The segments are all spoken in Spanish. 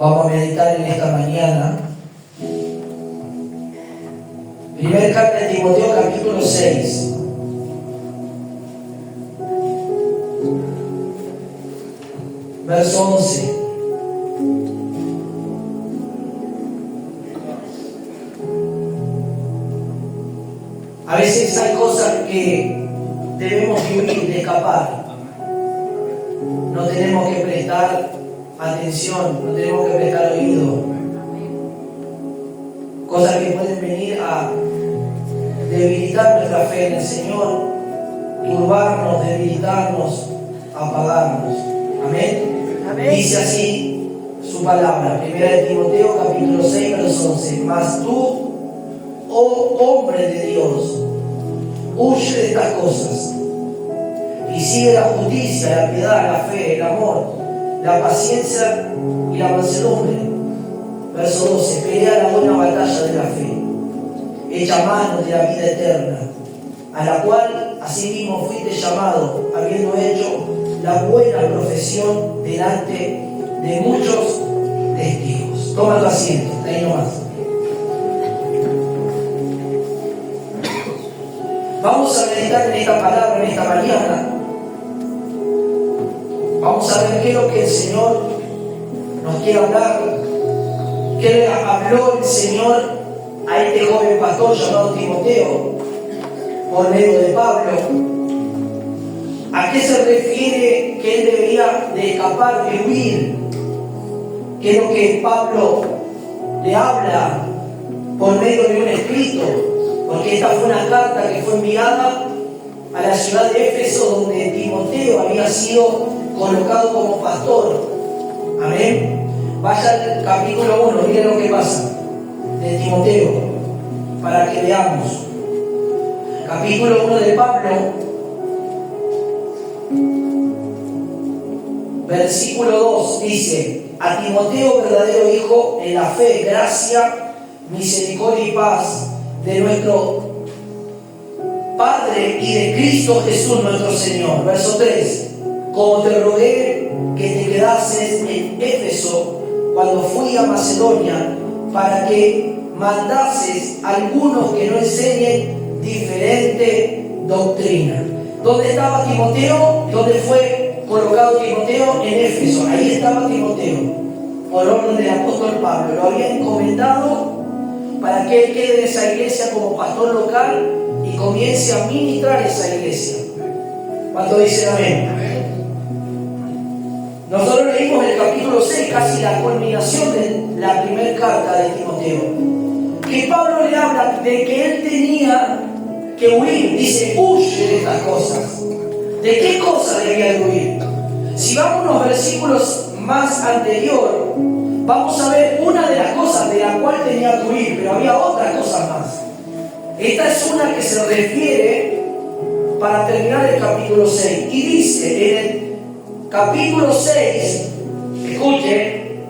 Vamos a meditar en esta mañana. Primera carta de Timoteo, capítulo 6. Verso 11. A veces hay cosas que debemos huir, de escapar. No tenemos que prestar atención, no tenemos que prestar oído. Cosas que pueden venir a debilitar nuestra fe en el Señor, turbarnos, debilitarnos, apagarnos. Amén. Amén. Dice así su palabra, primera de Timoteo, capítulo 6, verso 11. Mas tú, oh hombre de Dios, huye de estas cosas y sigue la justicia, la piedad, la fe, el amor, la paciencia y la mansedumbre. Verso 12. Pelea la buena batalla de la fe, echa mano de la vida eterna, a la cual asimismo fuiste llamado, habiendo hecho la buena profesión delante de muchos testigos. Toma tu asiento, ahí nomás. Vamos a meditar en esta palabra en esta mañana. Vamos a ver qué es lo que el Señor nos quiere hablar, qué le habló el Señor a este joven pastor llamado Timoteo por medio de Pablo. ¿A qué se refiere que él debería de escapar, de huir? ¿Qué es lo que Pablo le habla por medio de un escrito? Porque esta fue una carta que fue enviada a la ciudad de Éfeso, donde Timoteo había sido colocado como pastor. Amén. Vaya al capítulo 1, miren lo que pasa de Timoteo, para que veamos. Capítulo 1 de Pablo, versículo 2, dice: a Timoteo, verdadero hijo en la fe, gracia, misericordia y paz de nuestro Padre y de Cristo Jesús nuestro Señor. Verso 3. Como te rogué que te quedases en Éfeso cuando fui a Macedonia, para que mandases a algunos que no enseñen diferente doctrina. ¿Dónde estaba Timoteo? ¿Dónde fue colocado Timoteo? En Éfeso. Ahí estaba Timoteo, por orden del apóstol Pablo. Lo había encomendado para que él quede en esa iglesia como pastor local y comience a ministrar esa iglesia. ¿Cuánto dicen amén? Nosotros leímos el capítulo 6, casi la culminación de la primera carta de Timoteo, que Pablo le habla de que él tenía que huir. Dice: huye de estas cosas. ¿De qué cosas debía de huir? Si vamos unos versículos más anterior, vamos a ver una de las cosas de la cual tenía que huir, pero había otras cosas más. Esta es una que se refiere para terminar el capítulo 6. Y dice en el capítulo 6, escuchen,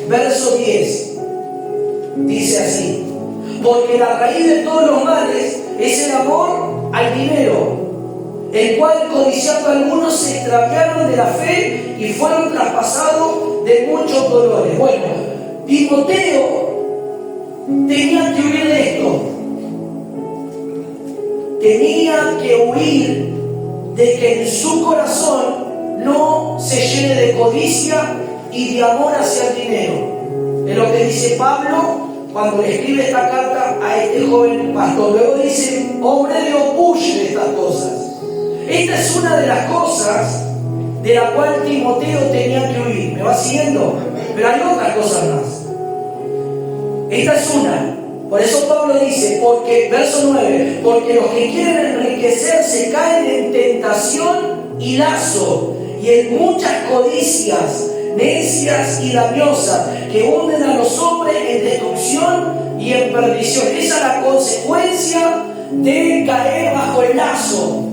verso 10, dice así: porque la raíz de todos los males es el amor al dinero, el cual, codiciando algunos, se extraviaron de la fe y fueron traspasados de muchos dolores. Bueno, Timoteo tenía que huir de esto. Tenía que huir de que en su corazón no se llene de codicia y de amor hacia el dinero. Es lo que dice Pablo cuando le escribe esta carta a este joven pastor. Luego dice: hombre de Dios, huye de estas cosas. Esta es una de las cosas de la cual Timoteo tenía que huir. ¿Me va siguiendo? Pero hay otras cosas más. Esta es una. Por eso Pablo dice, porque, verso 9, porque los que quieren enriquecerse caen en tentación y lazo, y en muchas codicias necias y dañosas, que hunden a los hombres en destrucción y en perdición. Esa es la consecuencia de caer bajo el lazo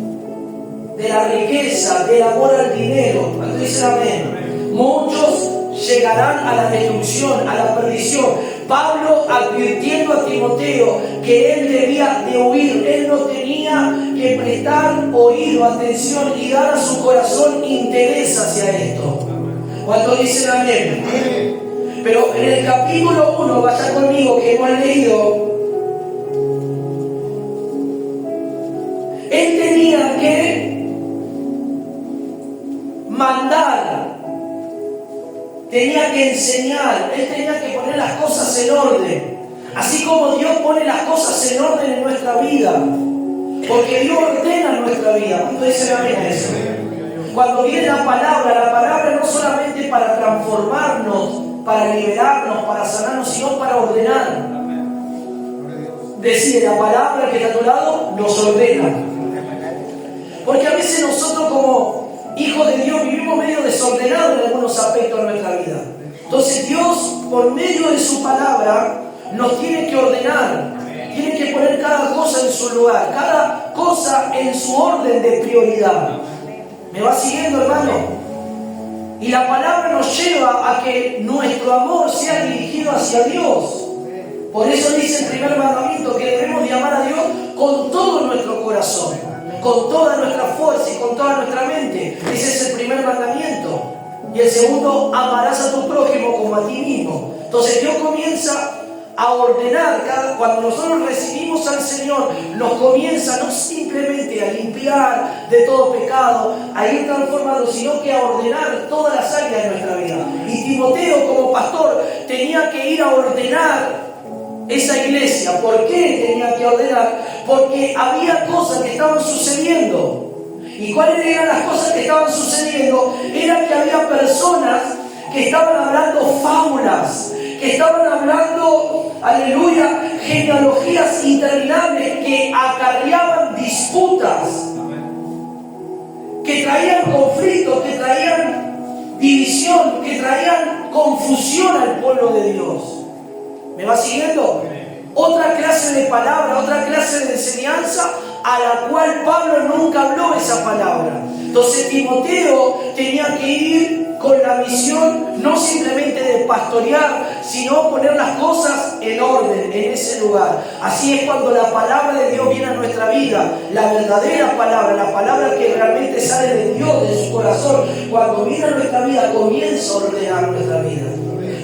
de la riqueza, del amor al dinero. Cuando dicen amén, muchos llegarán a la destrucción, a la perdición. Pablo advirtiendo a Timoteo que él debía de huir, él no tenía que prestar oído, atención y dar a su corazón interés hacia esto. ¿Cuántos dicen amén? Pero en el capítulo 1, vaya conmigo que hemos leído, él tenía que mandar, tenía que enseñar, él tenía que poner las cosas en orden. Así como Dios pone las cosas en orden en nuestra vida. Porque Dios ordena nuestra vida. ¿Cuánto dice amén a eso? Cuando viene la palabra no solamente para transformarnos, para liberarnos, para sanarnos, sino para ordenar. Decide, la palabra que está a tu lado nos ordena. Porque a veces nosotros como hijos de Dios vivimos medio desordenados en algunos aspectos de nuestra vida. Entonces Dios, por medio de su palabra, nos tiene que ordenar. Tiene que poner cada cosa en su lugar, cada cosa en su orden de prioridad. ¿Me va siguiendo, hermano? Y la palabra nos lleva a que nuestro amor sea dirigido hacia Dios. Por eso dice el primer mandamiento que debemos de amar a Dios con todo nuestro corazón, con toda nuestra fuerza y con toda nuestra mente. Ese es el primer mandamiento. Y el segundo, amarás a tu prójimo como a ti mismo. Entonces Dios comienza a ordenar, cuando nosotros recibimos al Señor, nos comienza no simplemente a limpiar de todo pecado, a ir transformando, sino que a ordenar todas las áreas de nuestra vida. Y Timoteo, como pastor, tenía que ir a ordenar esa iglesia. ¿Por qué tenía que ordenar? Porque había cosas que estaban sucediendo. ¿Y cuáles eran las cosas que estaban sucediendo? Era que había personas que estaban hablando fábulas, que estaban hablando, aleluya, genealogías interminables que acarreaban disputas, que traían conflictos, que traían división, que traían confusión al pueblo de Dios. ¿Me va siguiendo? Otra clase de palabra, otra clase de enseñanza a la cual Pablo nunca habló esa palabra. Entonces Timoteo tenía que ir con la misión no simplemente de pastorear, sino poner las cosas en orden en ese lugar. Así es cuando la palabra de Dios viene a nuestra vida, la verdadera palabra, la palabra que realmente sale de Dios, de su corazón. Cuando viene a nuestra vida, comienza a ordenar nuestra vida.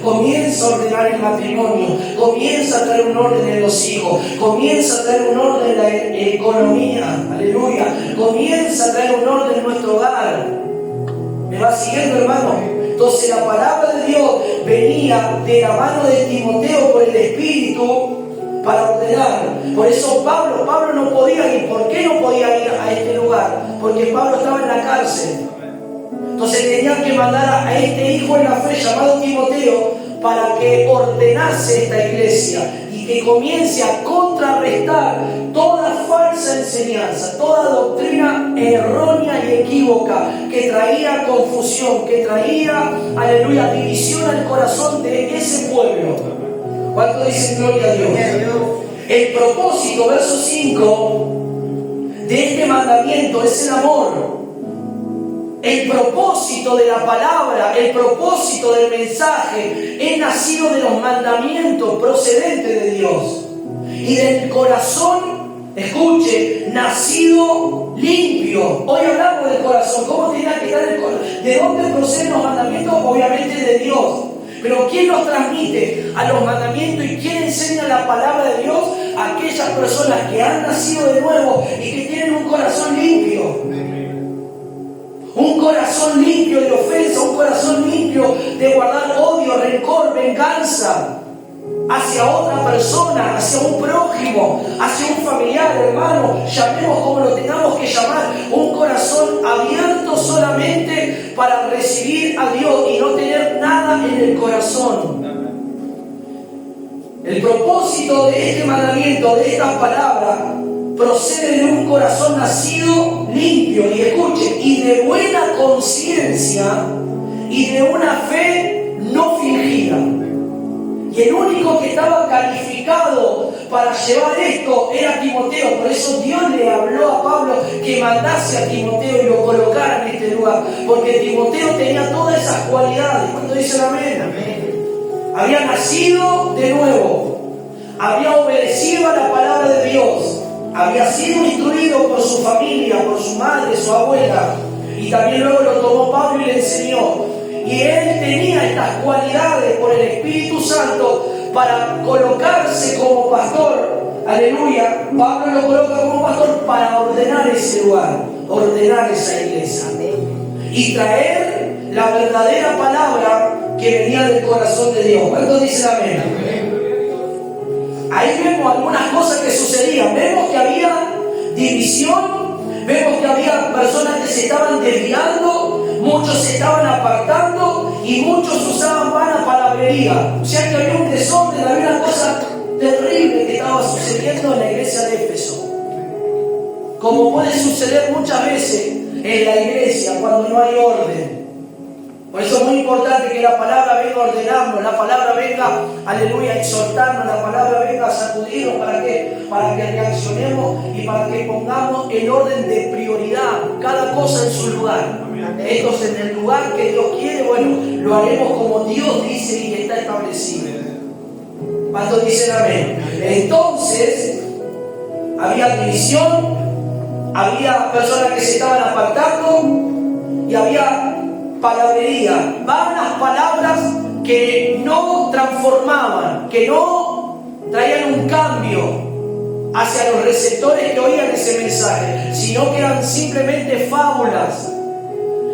Comienza a ordenar el matrimonio, comienza a traer un orden en los hijos, comienza a traer un orden en la economía, aleluya, comienza a traer un orden en nuestro hogar. ¿Me va siguiendo, hermano? Entonces la palabra de Dios venía de la mano de Timoteo por el Espíritu para ordenar. Por eso Pablo no podía ir. ¿Por qué no podía ir a este lugar? Porque Pablo estaba en la cárcel. Entonces tenían que mandar a este hijo en la fe llamado Timoteo para que ordenase esta iglesia y que comience a contrarrestar toda falsa enseñanza, toda doctrina errónea y equívoca que traía confusión, que traía, aleluya, división al corazón de ese pueblo. ¿Cuánto dicen gloria a Dios? El propósito, verso 5, de este mandamiento es el amor. El propósito de la palabra, el propósito del mensaje es nacido de los mandamientos procedentes de Dios y del corazón, escuche, nacido limpio. Hoy hablamos del corazón. ¿Cómo tenía que estar el corazón? ¿De dónde proceden los mandamientos? Obviamente de Dios. Pero ¿quién los transmite a los mandamientos y quién enseña la palabra de Dios? Aquellas personas que han nacido de nuevo y que tienen un corazón limpio. Un corazón limpio de ofensa, un corazón limpio de guardar odio, rencor, venganza hacia otra persona, hacia un prójimo, hacia un familiar, hermano, llamemos como lo tengamos que llamar, un corazón abierto solamente para recibir a Dios y no tener nada en el corazón. El propósito de este mandamiento, de esta palabra, procede de un corazón nacido limpio, y escuche, y de buena conciencia y de una fe no fingida. Y el único que estaba calificado para llevar esto era Timoteo. Por eso Dios le habló a Pablo que mandase a Timoteo y lo colocara en este lugar, porque Timoteo tenía todas esas cualidades. ¿Cuánto dicen amén? Amén. Había nacido de nuevo, había obedecido a la palabra de Dios, había sido instruido por su familia, por su madre, su abuela, y también luego lo tomó Pablo y le enseñó. y él tenía estas cualidades por el Espíritu Santo para colocarse como pastor. Aleluya. Pablo lo coloca como pastor para ordenar ese lugar, ordenar esa iglesia y traer la verdadera palabra que venía del corazón de Dios. ¿Cuántos dicen amén? Ahí vemos algunas cosas que sucedían. Vemos que había división, vemos que había personas que se estaban desviando, muchos se estaban apartando y muchos usaban vana palabrería. O sea que había un desorden, había una cosa terrible que estaba sucediendo en la iglesia de Éfeso. Como puede suceder muchas veces en la iglesia cuando no hay orden. Por eso es muy importante que la palabra venga a ordenarnos, la palabra venga, aleluya, a exhortarnos, la palabra venga a sacudirnos. ¿Para qué? Para que reaccionemos y para que pongamos el orden de prioridad, cada cosa en su lugar. Entonces, en el lugar que Dios quiere, bueno, lo haremos como Dios dice y está establecido. ¿Cuántos dicen amén? Entonces, había división, había personas que se estaban apartando y había palabrería, vanas palabras que no transformaban, que no traían un cambio hacia los receptores que oían ese mensaje, sino que eran simplemente fábulas,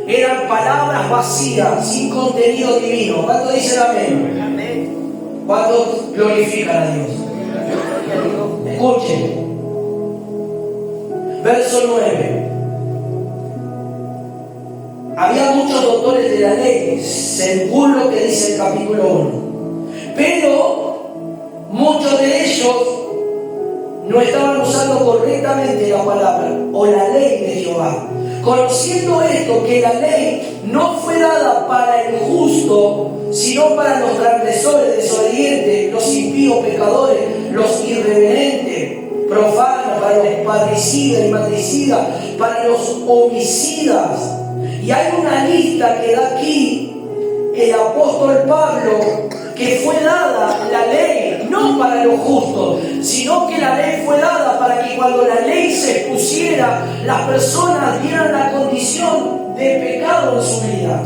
eran palabras vacías, sin contenido divino. ¿Cuánto dicen amén? Amén. ¿Cuánto glorifican a Dios? Escuchen, verso 9. Había muchos doctores de la ley, según lo que dice el capítulo 1. Pero muchos de ellos no estaban usando correctamente la palabra o la ley de Jehová. Conociendo esto, que la ley no fue dada para el justo, sino para los transgresores, desobedientes, los impíos, pecadores, los irreverentes, profanos, para los parricidas y matricidas, para los homicidas. Y hay una lista que da aquí el apóstol Pablo, que fue dada la ley, no para los justos, sino que la ley fue dada para que cuando la ley se expusiera, las personas vieran la condición de pecado en su vida.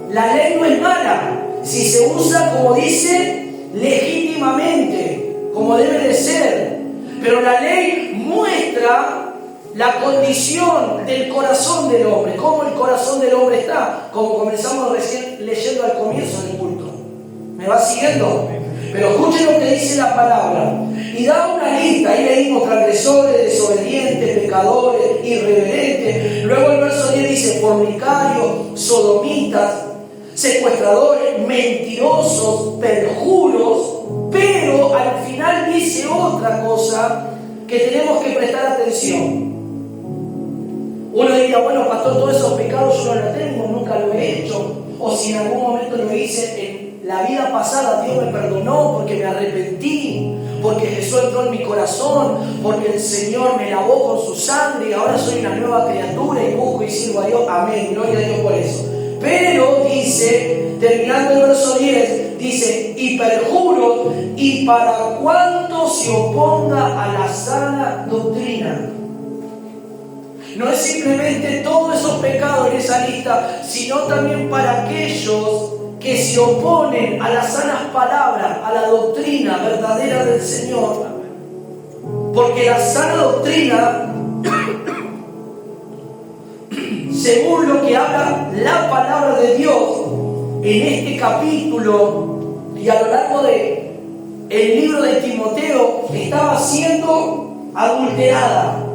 La ley no es mala, si se usa, como dice, legítimamente, como debe de ser. Pero la ley muestra la condición del corazón del hombre, cómo el corazón del hombre está, como comenzamos recién leyendo al comienzo del culto. ¿Me va siguiendo? Pero escuchen lo que dice la palabra. Y da una lista, ahí leímos transgresores, desobedientes, pecadores, irreverentes. Luego el verso 10 dice fornicarios, sodomitas, secuestradores, mentirosos, perjuros. Pero al final dice otra cosa que tenemos que prestar atención. Uno diría, bueno, pastor, todos esos pecados yo no los tengo, nunca lo he hecho. O si en algún momento lo hice en la vida pasada, Dios me perdonó porque me arrepentí, porque Jesús entró en mi corazón, porque el Señor me lavó con su sangre y ahora soy una nueva criatura y busco y sirvo a Dios. Amén, gloria a Dios por eso. Pero dice, terminando el verso 10, dice, y perjuro, y para cuanto se oponga a la sana doctrina. No es simplemente todos esos pecados en esa lista, sino también para aquellos que se oponen a las sanas palabras, a la doctrina verdadera del Señor. Porque la sana doctrina, según lo que habla la palabra de Dios en este capítulo y a lo largo del libro de Timoteo, estaba siendo adulterada.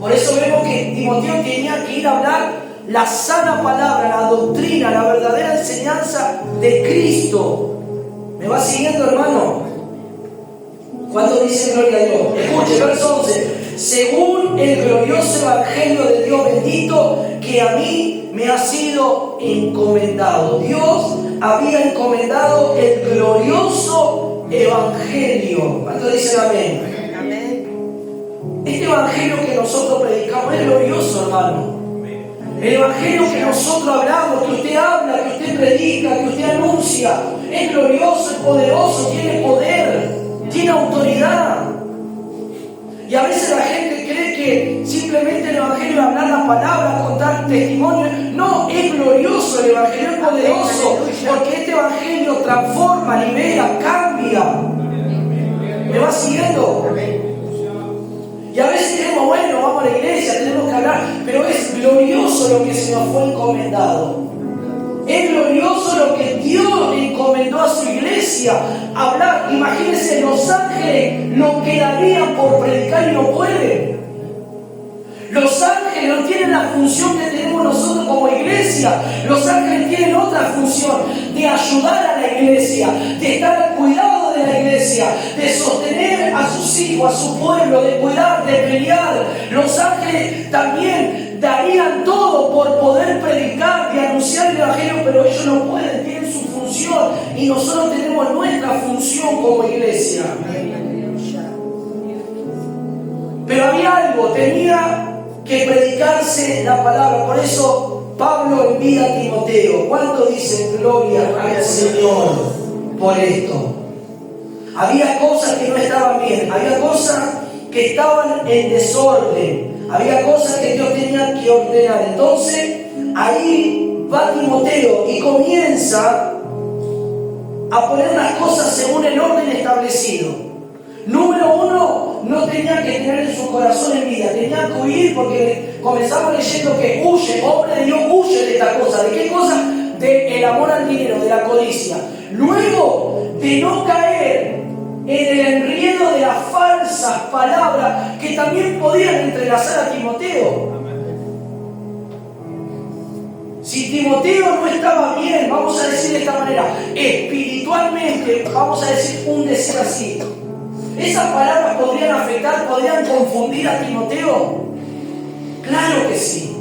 Por eso vemos que Timoteo tenía que ir a hablar la sana palabra, la doctrina, la verdadera enseñanza de Cristo. ¿Me va siguiendo, hermano? ¿Cuándo dice gloria a Dios? Escuche, verso 11. Según el glorioso evangelio de Dios bendito, que a mí me ha sido encomendado. Dios había encomendado el glorioso evangelio. ¿Cuánto dicen amén? Este evangelio que nosotros predicamos es glorioso, hermano. El evangelio que nosotros hablamos, que usted habla, que usted predica, que usted anuncia, es glorioso, es poderoso, tiene poder, tiene autoridad. Y a veces la gente cree que simplemente el Evangelio es hablar la palabra, contar testimonio. No, es glorioso, el Evangelio es poderoso, porque este Evangelio transforma, libera, cambia. ¿Me va siguiendo? Y a veces tenemos, bueno, vamos a la iglesia, tenemos que hablar, pero es glorioso lo que se nos fue encomendado. Es glorioso lo que Dios encomendó a su iglesia, hablar. Imagínense, los ángeles no quedarían por predicar y no pueden. Los ángeles no tienen la función que tenemos nosotros como iglesia. Los ángeles tienen otra función, de ayudar a la iglesia, de estar al cuidado de la iglesia, de sostener a sus hijos, a su pueblo, de cuidar, de pelear. Los ángeles también darían todo por poder predicar y anunciar el Evangelio, pero ellos no pueden, tienen su función y nosotros tenemos nuestra función como iglesia. Pero había algo, tenía que predicarse la palabra. Por eso Pablo envía a Timoteo. ¿Cuánto dicen gloria al Señor por esto? Había cosas que no estaban bien, había cosas que estaban en desorden, había cosas que Dios tenía que ordenar. Entonces ahí va Timoteo y comienza a poner las cosas según el orden establecido. Número uno, no tenía que tener en su corazón envidia, tenía que huir, porque comenzamos leyendo que huye, hombre de Dios, huye de esta cosa. ¿De qué cosa? Del amor al dinero, de la codicia. Luego, de no caer en el enredo de las falsas palabras que también podían entrelazar a Timoteo. Si Timoteo no estaba bien, vamos a decir de esta manera, espiritualmente, vamos a decir así, ¿esas palabras podrían afectar, podrían confundir a Timoteo? Claro que sí.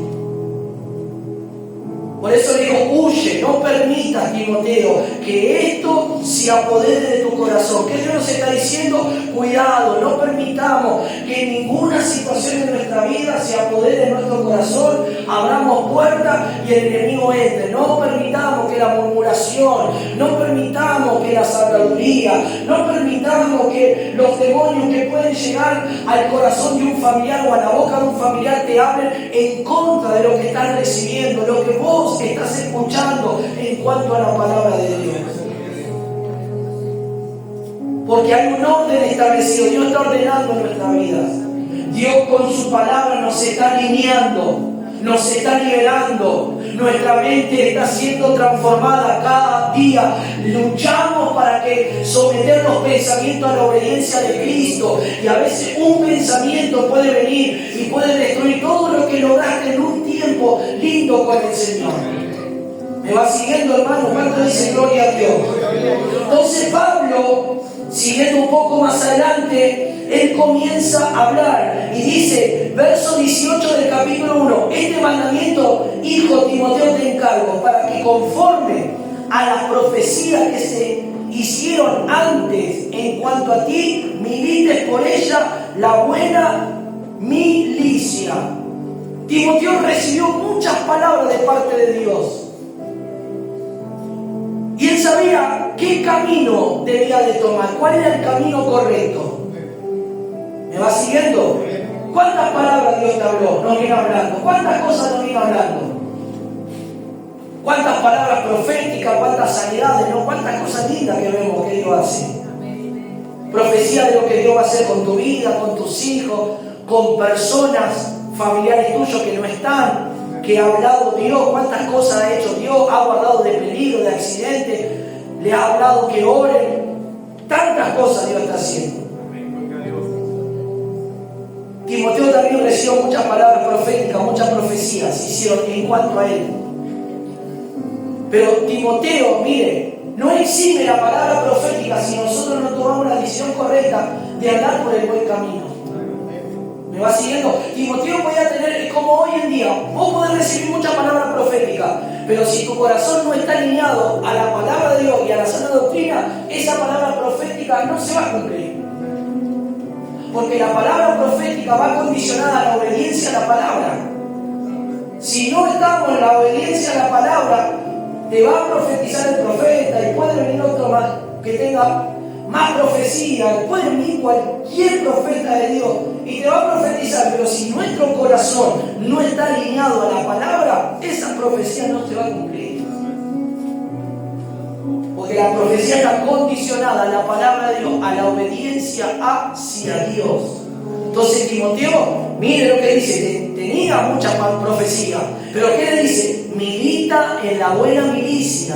Por eso le digo, huye, no permitas, Timoteo, que esto se apodere de tu corazón. ¿Qué Dios nos está diciendo? Cuidado, no permitamos que ninguna situación de nuestra vida se apodere de nuestro corazón, abramos puertas y el enemigo entre. No permitamos que la murmuración, no permitamos que la habladuría, no permitamos que los demonios que pueden llegar al corazón de un familiar o a la boca de un familiar te hablen en contra de lo que estás recibiendo, lo que vos estás escuchando en cuanto a la palabra de Dios. Porque hay un orden establecido, Dios está ordenando nuestras vidas. Dios con su palabra nos está alineando, nos está liberando, nuestra mente está siendo transformada cada día. Luchamos para que someter los pensamientos a la obediencia de Cristo, y a veces un pensamiento puede venir y puede destruir todo lo que lograste en un tiempo lindo con el Señor. ¿Me va siguiendo, hermano? ¿Cuánto dice gloria a Dios? Entonces Pablo, siguiendo un poco más adelante, él comienza a hablar y dice, verso 18 del capítulo 1, este mandamiento, hijo Timoteo, te encargo, para que conforme a las profecías que se hicieron antes en cuanto a ti, milites por ella la buena milicia. Timoteo recibió muchas palabras de parte de Dios. Y él sabía qué camino debía de tomar, cuál era el camino correcto. ¿Me va siguiendo? ¿Cuántas palabras Dios te habló? Nos viene hablando. ¿Cuántas cosas nos viene hablando? ¿Cuántas palabras proféticas? ¿Cuántas sanidades? ¿No? ¿Cuántas cosas lindas que vemos que Dios hace? Profecía de lo que Dios va a hacer con tu vida, con tus hijos, con personas, familiares tuyos que no están, que ha hablado Dios, cuántas cosas ha hecho Dios, ha guardado de peligro, de accidentes, le ha hablado que oren, tantas cosas Dios está haciendo. Timoteo también recibió muchas palabras proféticas, muchas profecías se hicieron en cuanto a él. Pero Timoteo, mire, no exime la palabra profética si nosotros no tomamos la decisión correcta de andar por el buen camino. ¿Me va siguiendo? Timoteo podía tener, como hoy en día, vos podés recibir mucha palabra profética, pero si tu corazón no está alineado a la palabra de Dios y a la sana doctrina, esa palabra profética no se va a cumplir. Porque la palabra profética va condicionada a la obediencia a la palabra. Si no estamos en la obediencia a la palabra, te va a profetizar el profeta y puede venir otro más que tenga más profecía, puede venir cualquier profeta de Dios y te va a profetizar, pero si nuestro corazón no está alineado a la palabra, esa profecía no se va a cumplir. Porque la profecía está condicionada a la palabra de Dios, a la obediencia hacia Dios. Entonces Timoteo, mire lo que dice, tenía mucha profecía, pero ¿qué le dice? Milita en la buena milicia,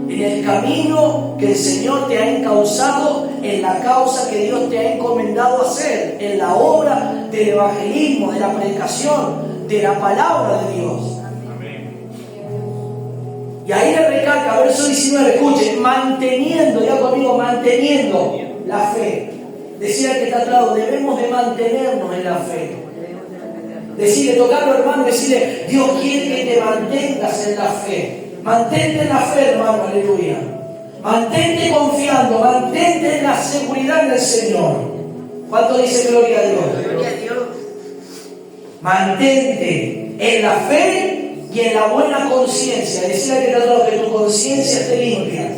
en el camino que el Señor te ha encauzado, en la causa que Dios te ha encomendado hacer, en la obra del evangelismo, de la predicación, de la palabra de Dios. Y ahí le recalca, verso 19, escuchen, manteniendo, ya conmigo, manteniendo la fe. Decía que está al lado, debemos de mantenernos en la fe. Decirle, tocarlo hermano, decirle, Dios quiere que te mantengas en la fe. Mantente en la fe, hermano, aleluya. Mantente confiando, mantente en la seguridad del Señor. ¿Cuánto dice gloria a Dios? Gloria a Dios. Mantente en la fe y en la buena conciencia. Decirle que tu conciencia esté limpia.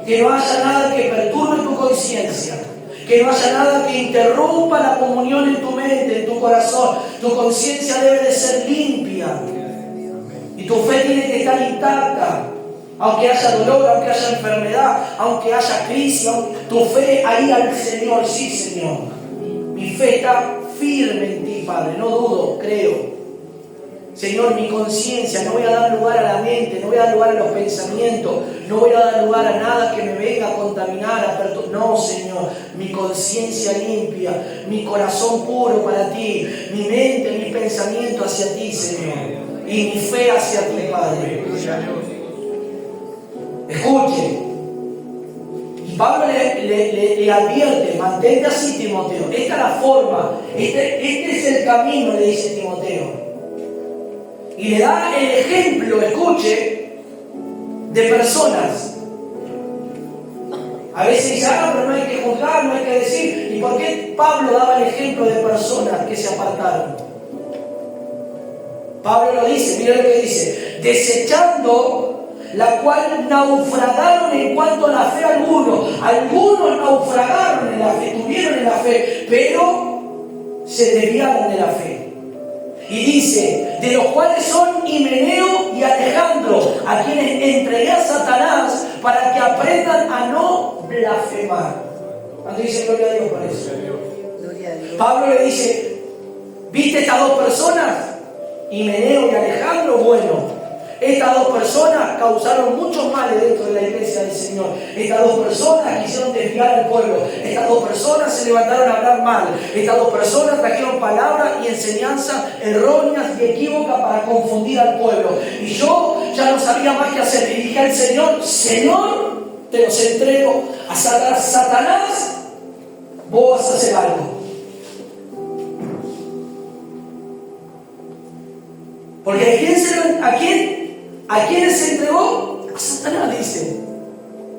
Que no haya nada que perturbe tu conciencia. Que no haya nada que interrumpa la comunión en tu mente, en tu corazón. Tu conciencia debe de ser limpia. Y tu fe tiene que estar intacta. Aunque haya dolor, aunque haya enfermedad, aunque haya crisis, tu fe ahí al Señor. Sí, Señor. Mi fe está firme en ti, Padre. No dudo, creo. Señor, mi conciencia, no voy a dar lugar a la mente, no voy a dar lugar a los pensamientos, no voy a dar lugar a nada que me venga a contaminar, a perturbar. No, Señor, mi conciencia limpia, mi corazón puro para ti, mi mente, mi pensamiento hacia ti, Señor, y mi fe hacia ti, Padre. Escuche, y Pablo le advierte, mantente así, Timoteo. Esta es la forma, este es el camino, le dice Timoteo. Y le da el ejemplo, escuche, de personas. A veces dice, pero no hay que juzgar, no hay que decir. ¿Y por qué Pablo daba el ejemplo de personas que se apartaron? Pablo lo dice, mira lo que dice, desechando la cual naufragaron en cuanto a la fe algunos. Algunos naufragaron en la fe, tuvieron en la fe, pero se desviaron de la fe. Y dice, de los cuales son Himeneo y Alejandro, a quienes entregué a Satanás para que aprendan a no blasfemar. Cuando dice gloria a Dios por eso. Pablo le dice, ¿viste estas dos personas? Himeneo y Alejandro, bueno. Estas dos personas causaron muchos males dentro de la iglesia del Señor. Estas dos personas quisieron desviar al pueblo. Estas dos personas se levantaron a hablar mal. Estas dos personas trajeron palabras y enseñanzas erróneas y equívocas para confundir al pueblo. Y yo ya no sabía más qué hacer. Y dije al Señor, Señor, te los entrego a Satanás. Satanás, vos vas a hacer algo. Porque ¿a quién se entregó? A Satanás, dice.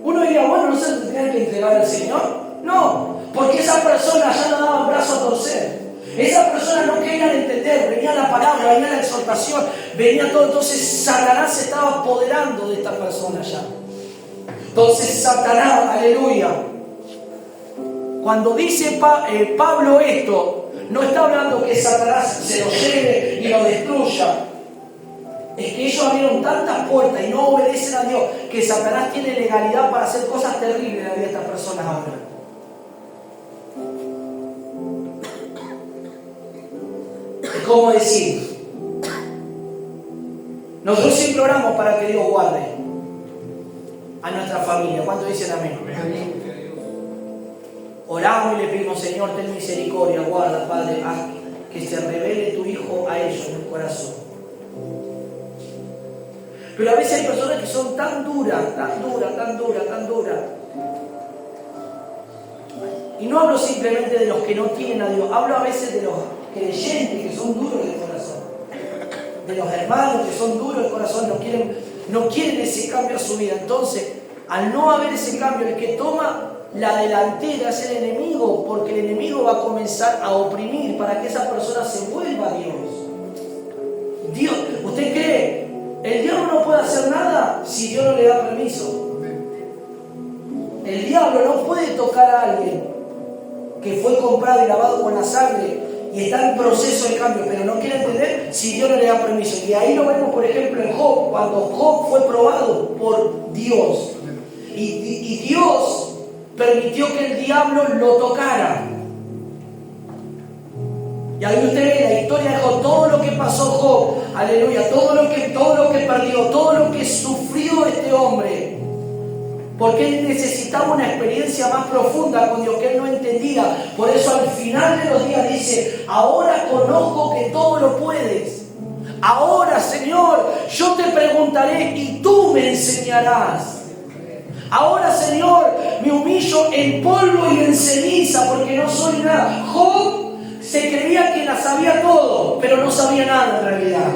Uno diría, bueno, ¿no se tendrían que entregar al Señor? No, porque esa persona ya no daba brazo a torcer. Esa persona no quería entender, venía la palabra, venía la exhortación, venía todo. Entonces Satanás se estaba apoderando de esta persona ya. Entonces Satanás, aleluya. Cuando dice Pablo esto, no está hablando que Satanás se lo lleve y lo destruya. Es que ellos abrieron tantas puertas y no obedecen a Dios que Satanás tiene legalidad para hacer cosas terribles en la vida de estas personas ahora. Es como decir, nosotros siempre oramos para que Dios guarde a nuestra familia. ¿Cuántos dicen amén? Oramos y le pedimos, Señor, ten misericordia, guarda, Padre, haz que se revele tu Hijo a ellos en el corazón. Pero a veces hay personas que son tan duras. Y no hablo simplemente de los que no tienen a Dios, hablo a veces de los creyentes que son duros de corazón. De los hermanos que son duros de corazón, no quieren ese cambio a su vida. Entonces, al no haber ese cambio, el que toma la delantera es el enemigo, porque el enemigo va a comenzar a oprimir para que esa persona se vuelva a Dios. Dios, ¿usted cree? El diablo no puede hacer nada si Dios no le da permiso. El diablo no puede tocar a alguien que fue comprado y lavado con la sangre y está en proceso de cambio, pero no quiere entender si Dios no le da permiso. Y ahí lo vemos, por ejemplo, en Job, cuando Job fue probado por Dios. Y Dios permitió que el diablo lo tocara. Y ahí usted ve la historia de Job, todo lo que pasó Job, aleluya, todo lo que perdió, todo lo que sufrió este hombre. Porque él necesitaba una experiencia más profunda con Dios que él no entendía. Por eso al final de los días dice: ahora conozco que todo lo puedes. Ahora, Señor, yo te preguntaré y tú me enseñarás. Ahora, Señor, me humillo en polvo y en ceniza porque no soy nada. Job se creía que la sabía todo, pero no sabía nada en realidad.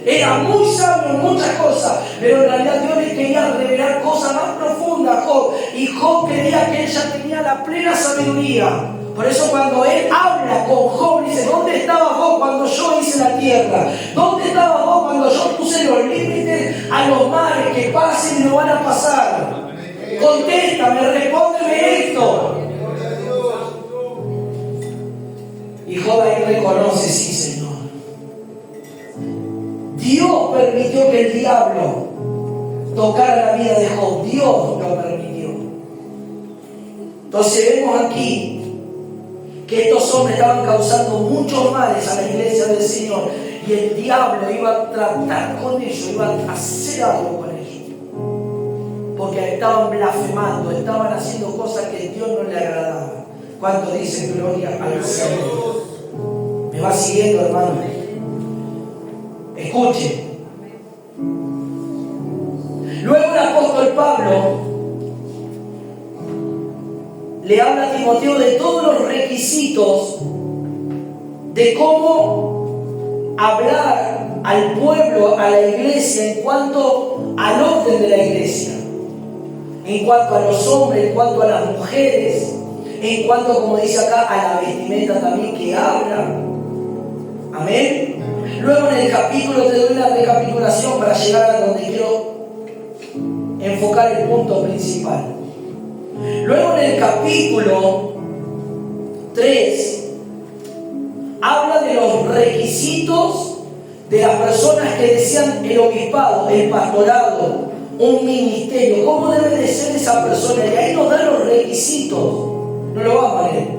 Era muy sabio en muchas cosas, pero en realidad Dios le quería revelar cosas más profundas a Job. Y Job creía que él ya tenía la plena sabiduría. Por eso cuando él habla con Job, dice: ¿dónde estaba Job cuando yo hice la tierra? ¿Dónde estaba Job cuando yo puse los límites a los mares que pasen y no van a pasar? Contéstame, respóndeme esto. Y Job ahí reconoce: sí, Señor. Dios permitió que el diablo tocara la vida de Job. Dios lo permitió. Entonces vemos aquí que estos hombres estaban causando muchos males a la iglesia del Señor. Y el diablo iba a tratar con ellos, iba a hacer algo con ellos. Porque estaban blasfemando, estaban haciendo cosas que a Dios no le agradaba. ¿Cuánto dicen gloria al Señor? ¿Me va siguiendo, hermano? Escuche. Luego el apóstol Pablo le habla a Timoteo de todos los requisitos de cómo hablar al pueblo, a la iglesia, en cuanto al orden de la iglesia, en cuanto a los hombres, en cuanto a las mujeres, en cuanto, como dice acá, a la vestimenta también que habla. Amén. Luego en el capítulo te doy una recapitulación para llegar a donde quiero enfocar el punto principal. Luego en el capítulo 3 habla de los requisitos de las personas que desean el obispado, el pastorado, un ministerio. ¿Cómo debe de ser esa persona? Y ahí nos da los requisitos. No lo vamos a leer.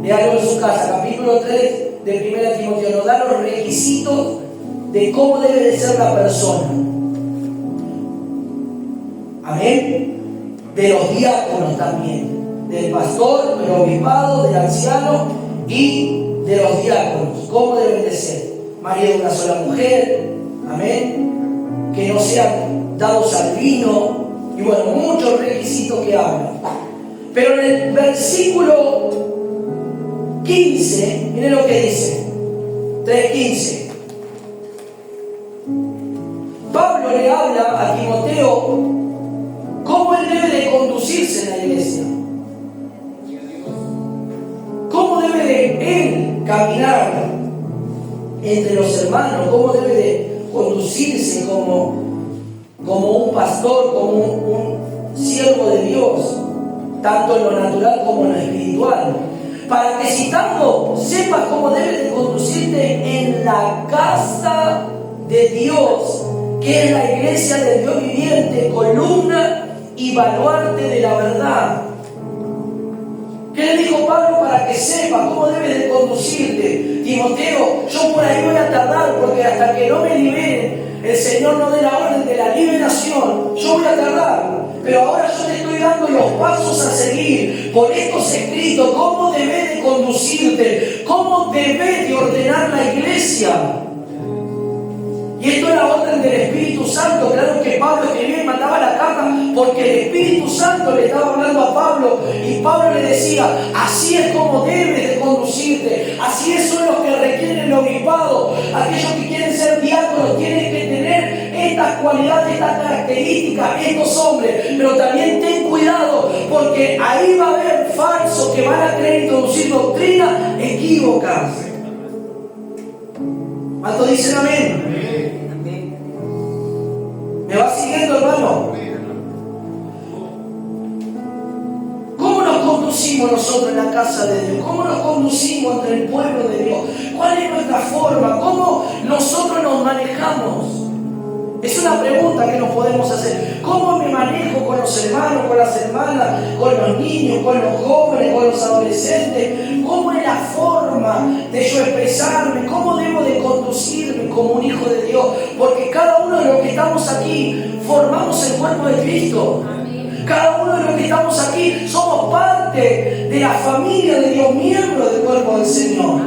Léalo en su casa. Capítulo 3 de 1 Timoteo nos da los requisitos de cómo debe de ser la persona. Amén. De los diáconos también, del pastor, del obispado, del anciano y de los diáconos. ¿Cómo deben de ser? Marido de una sola mujer. Amén. Que no sean dados al vino. Y bueno, muchos requisitos que hablan. Pero en el versículo 15, miren lo que dice, 3:15. Pablo le habla a Timoteo cómo él debe de conducirse en la iglesia. Cómo debe de él caminar entre los hermanos, cómo debe de conducirse como un pastor, como un siervo de Dios, tanto en lo natural como en lo espiritual. Para que citando sepas cómo debes de conducirte en la casa de Dios, que es la iglesia del Dios viviente, columna y baluarte de la verdad. ¿Qué le dijo Pablo? Para que sepas cómo debes de conducirte. Timoteo, yo por ahí voy a tardar, porque hasta que no me liberen, el Señor no dé la orden de la liberación, yo voy a tardar. Pero ahora yo te estoy dando los pasos a seguir por estos escritos, cómo debes de conducirte, cómo debes de ordenar la iglesia. Y esto es la orden del Espíritu Santo. Claro que Pablo escribía y mandaba la carta porque el Espíritu Santo le estaba hablando a Pablo, y Pablo le decía: así es como debes de conducirte, así son los que requieren el obispado, aquellos que quieren ser diáconos tienen que tener estas cualidades, estas características, estos hombres. Pero también ten cuidado, porque ahí va a haber falsos que van a querer introducir doctrinas equívocas. ¿Cuántos dicen amén? ¿Me va siguiendo, hermano? ¿Cómo nos conducimos conducimos nosotros en la casa de Dios? ¿Cómo nos conducimos entre el pueblo de Dios? ¿Cuál es nuestra forma? ¿Cómo nosotros nos manejamos? Es una pregunta que nos podemos hacer. ¿Cómo me manejo con los hermanos, con las hermanas, con los niños, con los jóvenes, con los adolescentes? ¿Cómo es la forma de yo expresarme? ¿Cómo debo de conducirme como un hijo de Dios? Porque cada uno de los que estamos aquí formamos el cuerpo de Cristo. Cada uno de los que estamos aquí somos parte de la familia de Dios, miembros del cuerpo del Señor.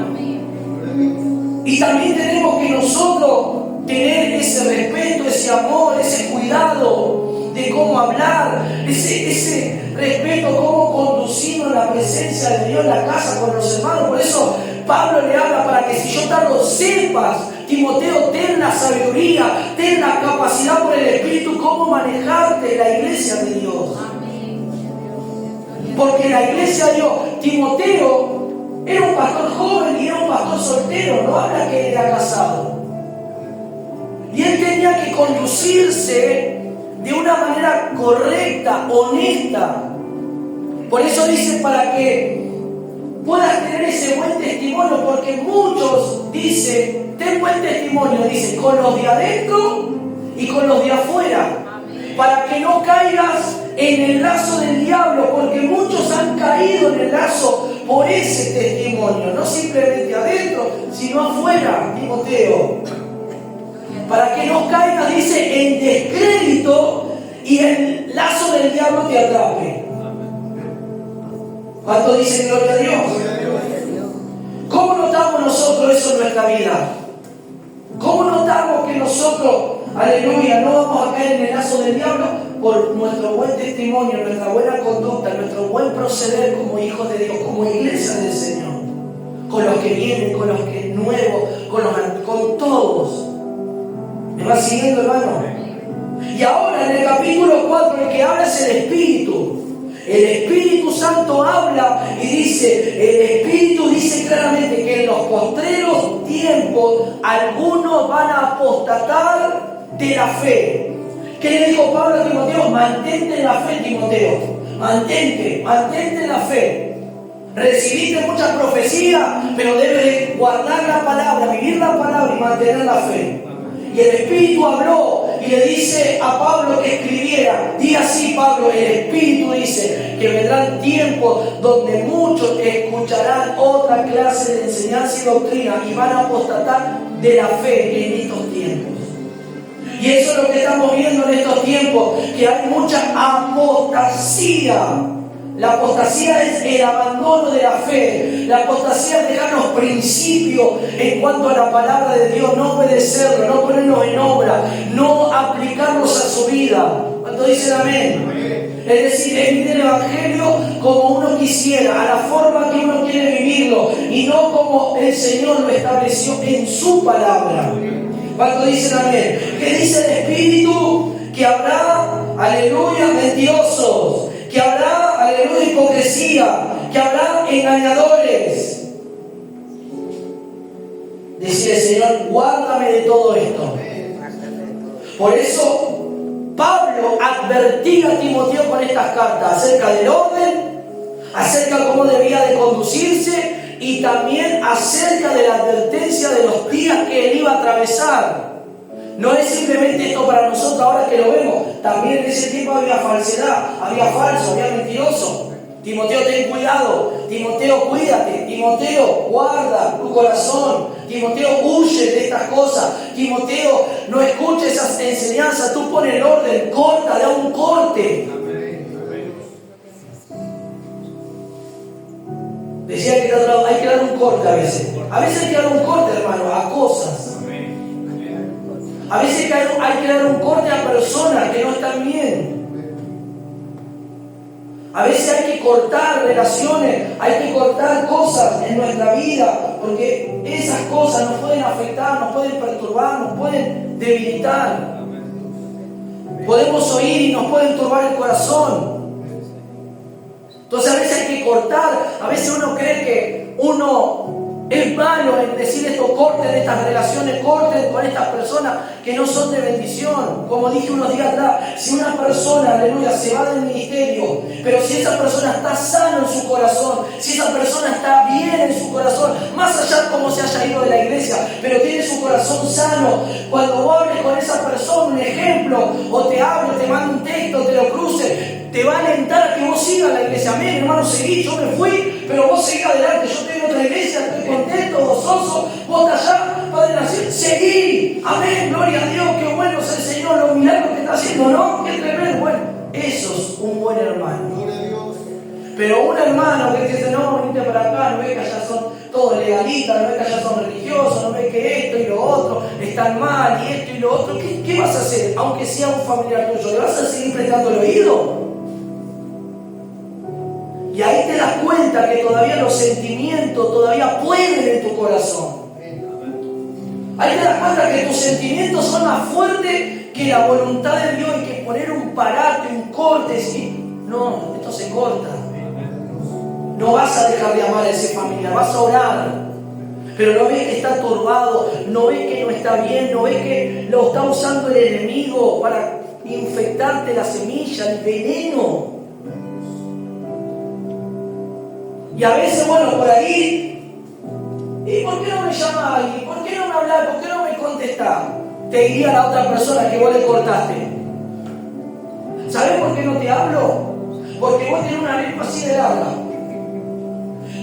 Y también tenemos que nosotros tener ese respeto, ese amor, ese cuidado de cómo hablar, ese respeto, cómo conducirnos en la presencia de Dios en la casa con los hermanos. Por eso Pablo le habla para que si yo tardo sepas, Timoteo, ten la sabiduría, ten la capacidad por el Espíritu, cómo manejarte en la iglesia de Dios. Porque la iglesia de Dios, Timoteo era un pastor joven y era un pastor soltero, no habla que era casado. Y él tenía que conducirse de una manera correcta, honesta. Por eso dice, para que puedas tener ese buen testimonio, porque muchos dicen, ten buen testimonio, dice, con los de adentro y con los de afuera, para que no caigas en el lazo del diablo, porque muchos han caído en el lazo por ese testimonio, no simplemente adentro, sino afuera, Timoteo. Para que no caigas, dice, en descrédito y el lazo del diablo te atrape. ¿Cuánto dicen gloria a Dios? ¿Cómo notamos nosotros eso en nuestra vida? ¿Cómo notamos que nosotros, aleluya, no vamos a caer en el lazo del diablo? Por nuestro buen testimonio, nuestra buena conducta, nuestro buen proceder como hijos de Dios, como iglesia del Señor. Con los que vienen, con los que nuevos, con todos. ¿Me va siguiendo, hermano? Y ahora en el capítulo 4 el que habla es el Espíritu. El Espíritu Santo habla y dice, el Espíritu dice claramente que en los postreros tiempos algunos van a apostatar de la fe. ¿Qué le dijo Pablo a Timoteo? Mantente en la fe, Timoteo. Mantente en la fe. Recibiste muchas profecías, pero debes guardar la palabra, vivir la palabra y mantener la fe. Y el Espíritu habló y le dice a Pablo que escribiera. Di así, Pablo, el Espíritu dice que vendrán tiempos donde muchos escucharán otra clase de enseñanza y doctrina y van a apostatar de la fe en estos tiempos. Y eso es lo que estamos viendo en estos tiempos, que hay mucha apostasía. La apostasía es el abandono de la fe. La apostasía es dejar los principios en cuanto a la palabra de Dios, no obedecerlo, no ponerlos en obra, no aplicarlos a su vida. ¿Cuánto dicen amén? Es decir, es vivir el Evangelio como uno quisiera, a la forma que uno quiere vivirlo, y no como el Señor lo estableció en su palabra. ¿Cuánto dicen amén? ¿Qué dice el Espíritu? Que habrá, aleluya, mentirosos, que habrá, aleluya, hipocresía, que habrá engañadores. Decía el Señor, guárdame de todo esto. Por eso Pablo advertía a Timoteo con estas cartas acerca del orden, acerca de cómo debía de conducirse y también acerca de la advertencia de los días que él iba a atravesar. No es simplemente esto para nosotros ahora que lo vemos. También en ese tiempo había falsedad, había falso, había mentiroso. Timoteo, ten cuidado. Timoteo, cuídate. Timoteo, guarda tu corazón. Timoteo, huye de estas cosas. Timoteo, no escuches esas enseñanzas. Tú pon el orden, corta, da un corte. Decía que hay que dar un corte a veces. A veces hay que dar un corte, hermano, a cosas. A veces hay que dar un corte a personas que no están bien. A veces hay que cortar relaciones, hay que cortar cosas en nuestra vida, porque esas cosas nos pueden afectar, nos pueden perturbar, nos pueden debilitar. Podemos oír y nos pueden turbar el corazón. Entonces a veces hay que cortar. A veces uno cree que uno Es malo en decir esto, corten estas relaciones, corten con estas personas que no son de bendición. Como dije unos días atrás, si una persona, aleluya, se va del ministerio, pero si esa persona está sana en su corazón, si esa persona está bien en su corazón, más allá de cómo se haya ido de la iglesia, pero tiene su corazón sano, cuando vos hables con esa persona, un ejemplo, o te hable, te manda un texto, te lo cruce, te va a alentar a que vos sigas la iglesia. Amén, hermano, seguí, yo me fui, pero vos seguí adelante, yo estoy en otra iglesia, estoy contento, gozoso, vos estás allá, Padre Nación, seguí, amén, gloria a Dios, qué bueno es el Señor, los milagros que está haciendo, ¿no? Qué tremendo, bueno, eso es un buen hermano. Gloria a Dios. Pero un hermano que dice, no, venite para acá, no ves que allá son todos legalistas, no ves que allá son religiosos, no ves que esto y lo otro están mal y esto y lo otro, ¿qué vas a hacer? Aunque sea un familiar tuyo, ¿le vas a seguir prestando el oído? Y ahí te das cuenta que todavía los sentimientos todavía pueden en tu corazón. Ahí te das cuenta que tus sentimientos son más fuertes que la voluntad de Dios y que poner un parate, un corte, ¿sí? No, esto se corta. No vas a dejar de amar a ese familiar, vas a orar. Pero no ves que está turbado, no ves que no está bien, no ves que lo está usando el enemigo para infectarte la semilla, el veneno. Y a veces, bueno, por ahí, ¿y por qué no me llama alguien? ¿Por qué no me hablas? ¿Por qué no me contestás? Te diría la otra persona que vos le cortaste. ¿Sabés por qué no te hablo? Porque vos tenés una lengua así de larga.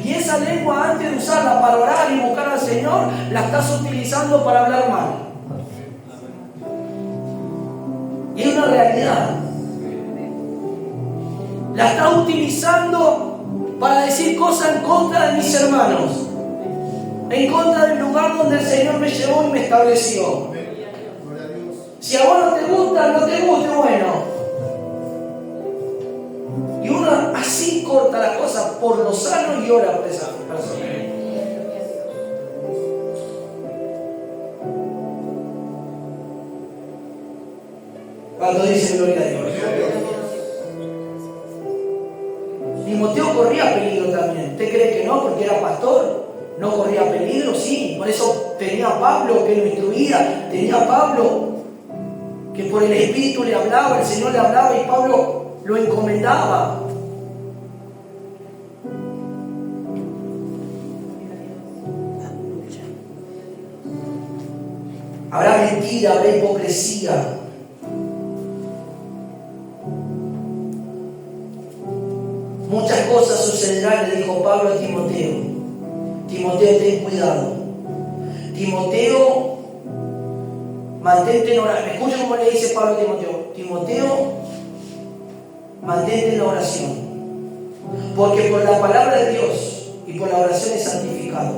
Y esa lengua, antes de usarla para orar y buscar al Señor, la estás utilizando para hablar mal. Y es una realidad. La estás utilizando para decir cosas en contra de mis hermanos, en contra del lugar donde el Señor me llevó y me estableció. Si a vos no te gusta, no te guste, bueno. Y uno así corta las cosas por lo sano y ora por esa persona. Cuando dice gloria a Dios. Timoteo corría peligro también. ¿Usted cree que no? Porque era pastor. ¿No corría peligro? Sí. Por eso tenía a Pablo que lo instruía. Tenía a Pablo que por el Espíritu le hablaba, el Señor le hablaba y Pablo lo encomendaba. Habrá mentira, habrá hipocresía. Muchas cosas sucederán, le dijo Pablo a Timoteo. Timoteo, ten cuidado. Timoteo, mantente en oración. Escuchen cómo le dice Pablo a Timoteo. Timoteo, mantente en la oración. Porque por la palabra de Dios y por la oración es santificado.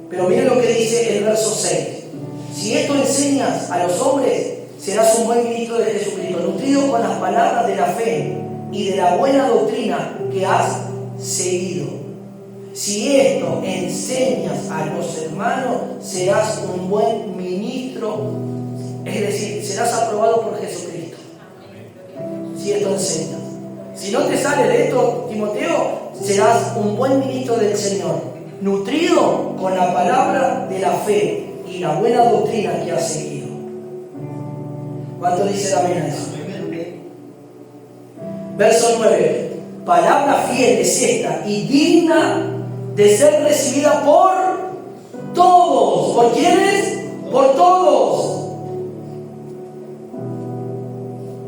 Pero miren lo que dice el verso 6. Si esto enseñas a los hombres, serás un buen ministro de Jesucristo, nutrido con las palabras de la fe y de la buena doctrina que has seguido. Si esto enseñas a los hermanos, serás un buen ministro, es decir, serás aprobado por Jesucristo. Si esto enseñas. Si no te sale de esto, Timoteo, serás un buen ministro del Señor, nutrido con la palabra de la fe y la buena doctrina que has seguido. ¿Cuánto dice amén a eso? Verso 9. Palabra fiel es esta y digna de ser recibida por todos. ¿Por quiénes? Por todos.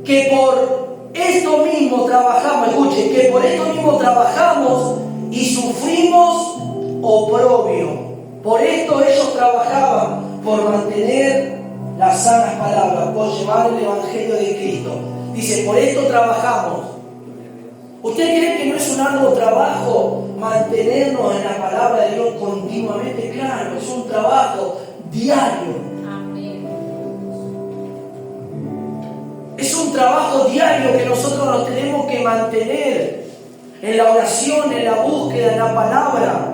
Que por esto mismo trabajamos, escuchen, que por esto mismo trabajamos y sufrimos oprobio. Por esto ellos trabajaban, por mantener las sanas palabras, por llevar el Evangelio de Cristo. Dice, por esto trabajamos. ¿Usted cree que no es un arduo trabajo mantenernos en la palabra de Dios continuamente? Claro, es un trabajo diario. Amén. Es un trabajo diario que nosotros nos tenemos que mantener en la oración, en la búsqueda, en la palabra.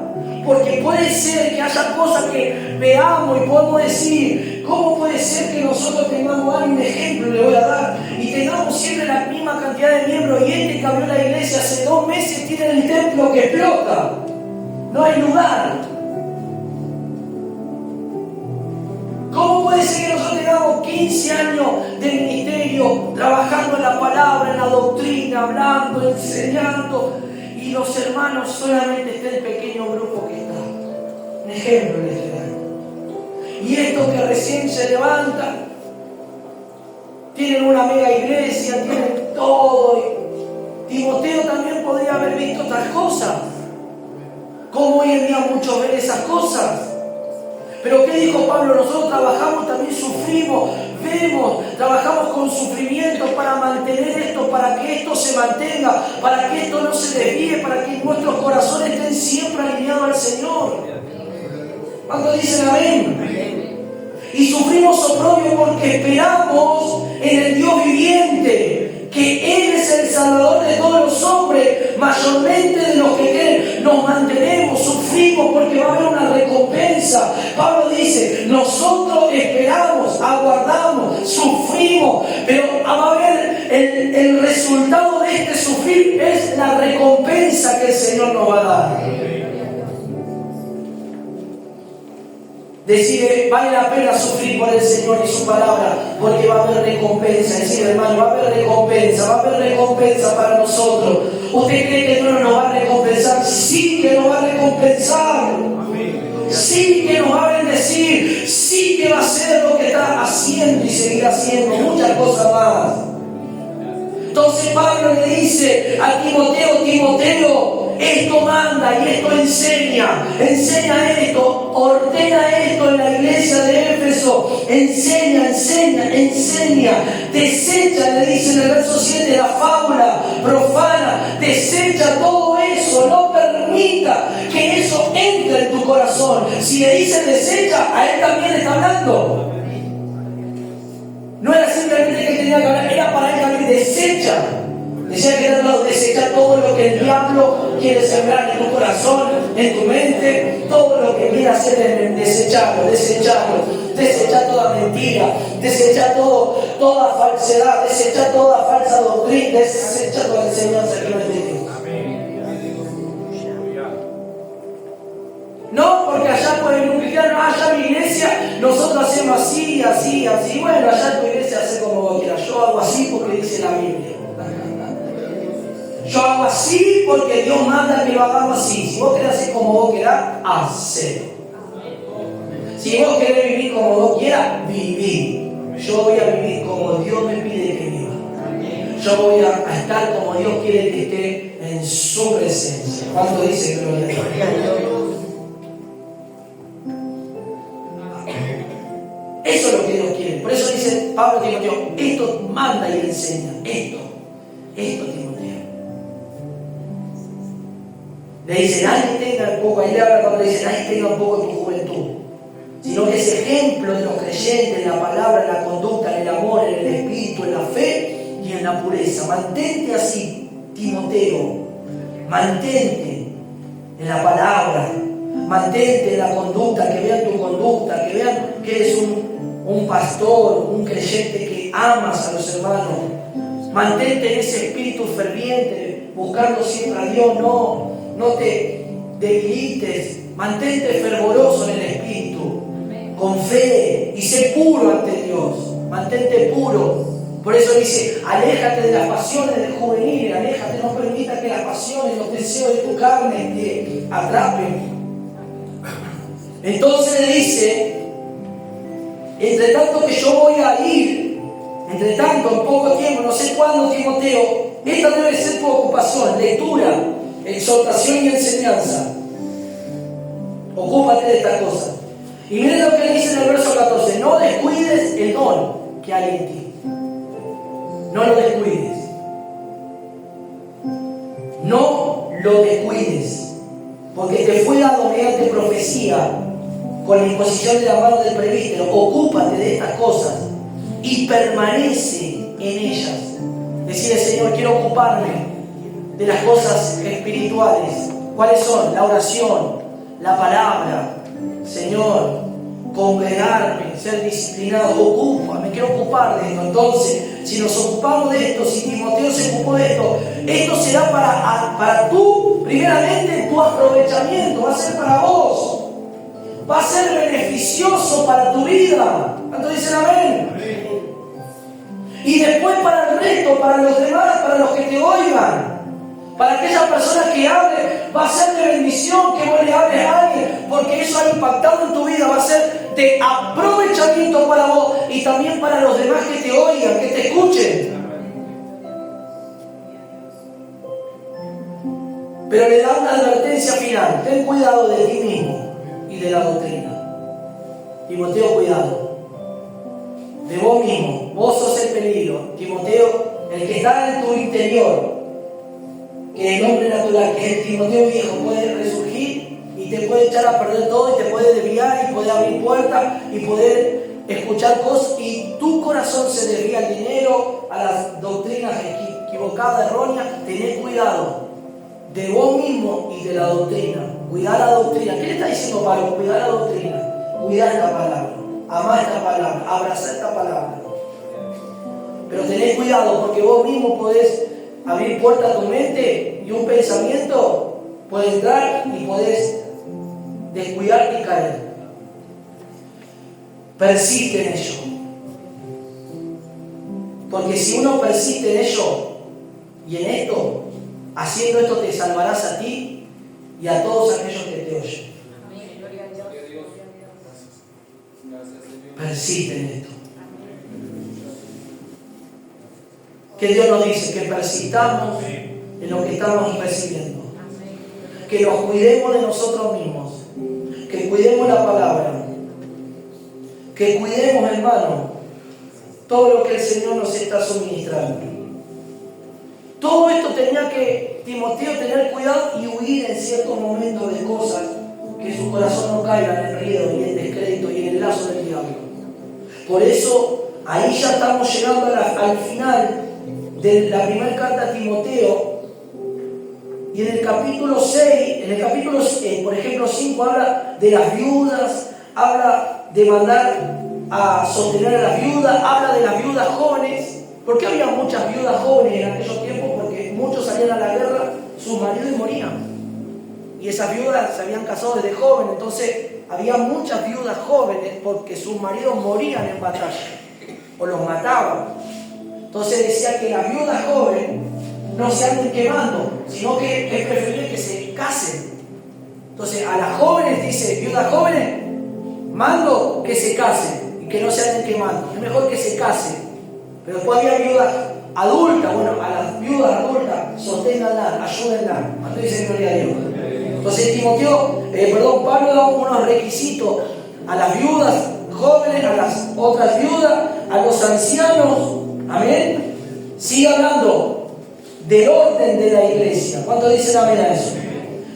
Porque puede ser que haya cosas que veamos y podemos decir, ¿cómo puede ser que nosotros tengamos un ejemplo, le voy a dar, y tengamos siempre la misma cantidad de miembros y que abrió la iglesia hace 2 meses tiene el templo que explota? No hay lugar. ¿Cómo puede ser que nosotros tengamos 15 años de ministerio, trabajando en la palabra, en la doctrina, hablando, enseñando, y los hermanos solamente estén el pequeño grupo que está? Un ejemplo les estoy dando. Y estos que recién se levantan, tienen una mega iglesia, tienen todo. Timoteo también podría haber visto otras cosas. ¿Cómo hoy en día muchos ven esas cosas? Pero ¿qué dijo Pablo? Nosotros trabajamos, también sufrimos, vemos, trabajamos con sufrimiento para mantener esto, para que esto se mantenga, para que esto no se desvíe, para que nuestros corazones estén siempre alineados al Señor. ¿Cuántos dicen amén? Y sufrimos oprobio porque esperamos en el Dios viviente, que Él es el Salvador de todos los hombres, mayormente de los que creen. Nos mantenemos, sufrimos porque va a haber una recompensa. Pablo dice, nosotros esperamos, aguardamos, sufrimos, pero va a haber el resultado de este sufrir es la recompensa que el Señor nos va a dar. Decir, vale la pena sufrir por el Señor y su palabra, porque va a haber recompensa. Decir, hermano, va a haber recompensa para nosotros. ¿Usted cree que Dios no nos va a recompensar? Sí que nos va a recompensar. Sí que nos va a bendecir. Sí que va a hacer lo que está haciendo y seguirá haciendo muchas cosas más. Entonces Pablo le dice a Timoteo, esto manda y esto enseña esto, ordena esto en la iglesia de Éfeso, enseña, desecha, le dice en el verso 7, la fábula profana, desecha todo eso, no permita que eso entre en tu corazón. Si le dice desecha, a él también le está hablando. No era simplemente que tenía que hablar, era para él también, desecha. Decía que era desechar todo lo que el diablo quiere sembrar en tu corazón, en tu mente, todo lo que quiera hacer, desecharlo, desechar toda mentira, desechar toda falsedad, desechar toda falsa doctrina, desechar toda enseñanza que no es de Dios. No, porque allá por el cristiano, allá en mi iglesia, nosotros hacemos así. Bueno, allá en tu iglesia hace como vos quieras. Yo hago así porque dice la Biblia. Yo hago así porque Dios manda que lo hagamos así. Si vos querés hacer como vos querás, hacelo. Si vos querés vivir como vos quieras, viví. Yo voy a vivir como Dios me pide que viva. Yo voy a estar como Dios quiere que esté en su presencia. ¿Cuánto dice gloria a Dios? Eso es lo que Dios quiere. Por eso dice Pablo a Timoteo, esto manda y enseña. Esto Timoteo. Le dice, nadie tenga un poco, ahí le habla cuando le dice, nadie tenga un poco tu juventud, sino que es ejemplo de los creyentes en la palabra, en la conducta, en el amor, en el espíritu, en la fe y en la pureza. Mantente así, Timoteo. Mantente en la palabra, mantente en la conducta, que vean tu conducta, que vean que eres un pastor, un creyente que amas a los hermanos. Mantente en ese espíritu ferviente, buscando siempre a Dios, no te debilites, mantente fervoroso en el espíritu, con fe, y sé puro ante Dios, mantente puro. Por eso dice, aléjate de las pasiones del juvenil, aléjate, no permita que las pasiones, los deseos de tu carne te atrapen. Entonces le dice, entre tanto que yo voy a ir, entre tanto, en poco tiempo, no sé cuándo, Timoteo, esta debe ser tu ocupación, lectura, exhortación y enseñanza. Ocúpate de esta cosa. Y miren lo que dice en el verso 14, no descuides el don que hay en ti. No lo descuides. No lo descuides. Porque te fue dado mediante profecía, con la imposición de la mano del presbítero. Ocúpate de estas cosas y permanece en ellas. Decirle, Señor, quiero ocuparme de las cosas espirituales. ¿Cuáles son? La oración, la palabra. Señor, congregarme, ser disciplinado, me quiero ocupar de esto. Entonces, si nos ocupamos de esto, si Timoteo se ocupó de esto, esto será para tú, primeramente, tu aprovechamiento, va a ser para vos, va a ser beneficioso para tu vida. ¿Cuántos dicen amén? Y después para el resto, para los demás, para los que te oigan, para aquella persona que hable, va a ser de bendición que vos le hables a alguien, porque eso ha impactado en tu vida, va a ser de aprovechamiento para vos y también para los demás que te oigan, que te escuchen. Pero le da una advertencia final: ten cuidado de ti mismo y de la doctrina. Timoteo, cuidado de vos mismo, vos sos el peligro. Timoteo, el que está en tu interior, que el hombre natural, que el Timoteo viejo, puede resurgir y te puede echar a perder todo y te puede desviar y puede abrir puertas y poder escuchar cosas, y tu corazón se desvía al dinero, a las doctrinas equivocadas, erróneas. Tened cuidado de vos mismo y de la doctrina. Cuidar la doctrina. ¿Qué le está diciendo Pablo? Cuidar la doctrina, cuidar esta palabra, amar esta palabra, abrazar esta palabra. Pero tened cuidado, porque vos mismo podés abrir puerta a tu mente y un pensamiento puede entrar y podés descuidarte y caer. Persiste en ello, porque si uno persiste en ello y en esto, haciendo esto, te salvarás a ti y a todos aquellos que te oyen. Persiste en esto. Que Dios nos dice que persistamos en lo que estamos recibiendo, que nos cuidemos de nosotros mismos, que cuidemos la palabra, que cuidemos, hermano, todo lo que el Señor nos está suministrando. Todo esto tenía que Timoteo tener cuidado y huir en ciertos momentos de cosas, que su corazón no caiga en el río y en el descrédito y en el lazo del diablo. Por eso, ahí ya estamos llegando al final de la primera carta a Timoteo, y en el capítulo 6, por ejemplo 5, habla de las viudas, habla de mandar a sostener a las viudas, habla de las viudas jóvenes. ¿Por qué había muchas viudas jóvenes en aquellos tiempos? Porque muchos salían a la guerra, sus maridos morían, y esas viudas se habían casado desde jóvenes. Entonces había muchas viudas jóvenes porque sus maridos morían en batalla o los mataban. Entonces decía que las viudas jóvenes no se anden quemando, sino que es preferible que se casen. Entonces a las jóvenes dice: viudas jóvenes, mando que se casen y que no se anden quemando. Es mejor que se casen. Pero después había viudas adultas. Bueno, a las viudas adultas, sosténganlas, ayúdenlas. ¿Cuánto dicen gloria a Dios? Entonces Pablo da unos requisitos a las viudas jóvenes, a las otras viudas, a los ancianos. Amén. Sigue hablando del orden de la iglesia. ¿Cuántos dicen amén a eso?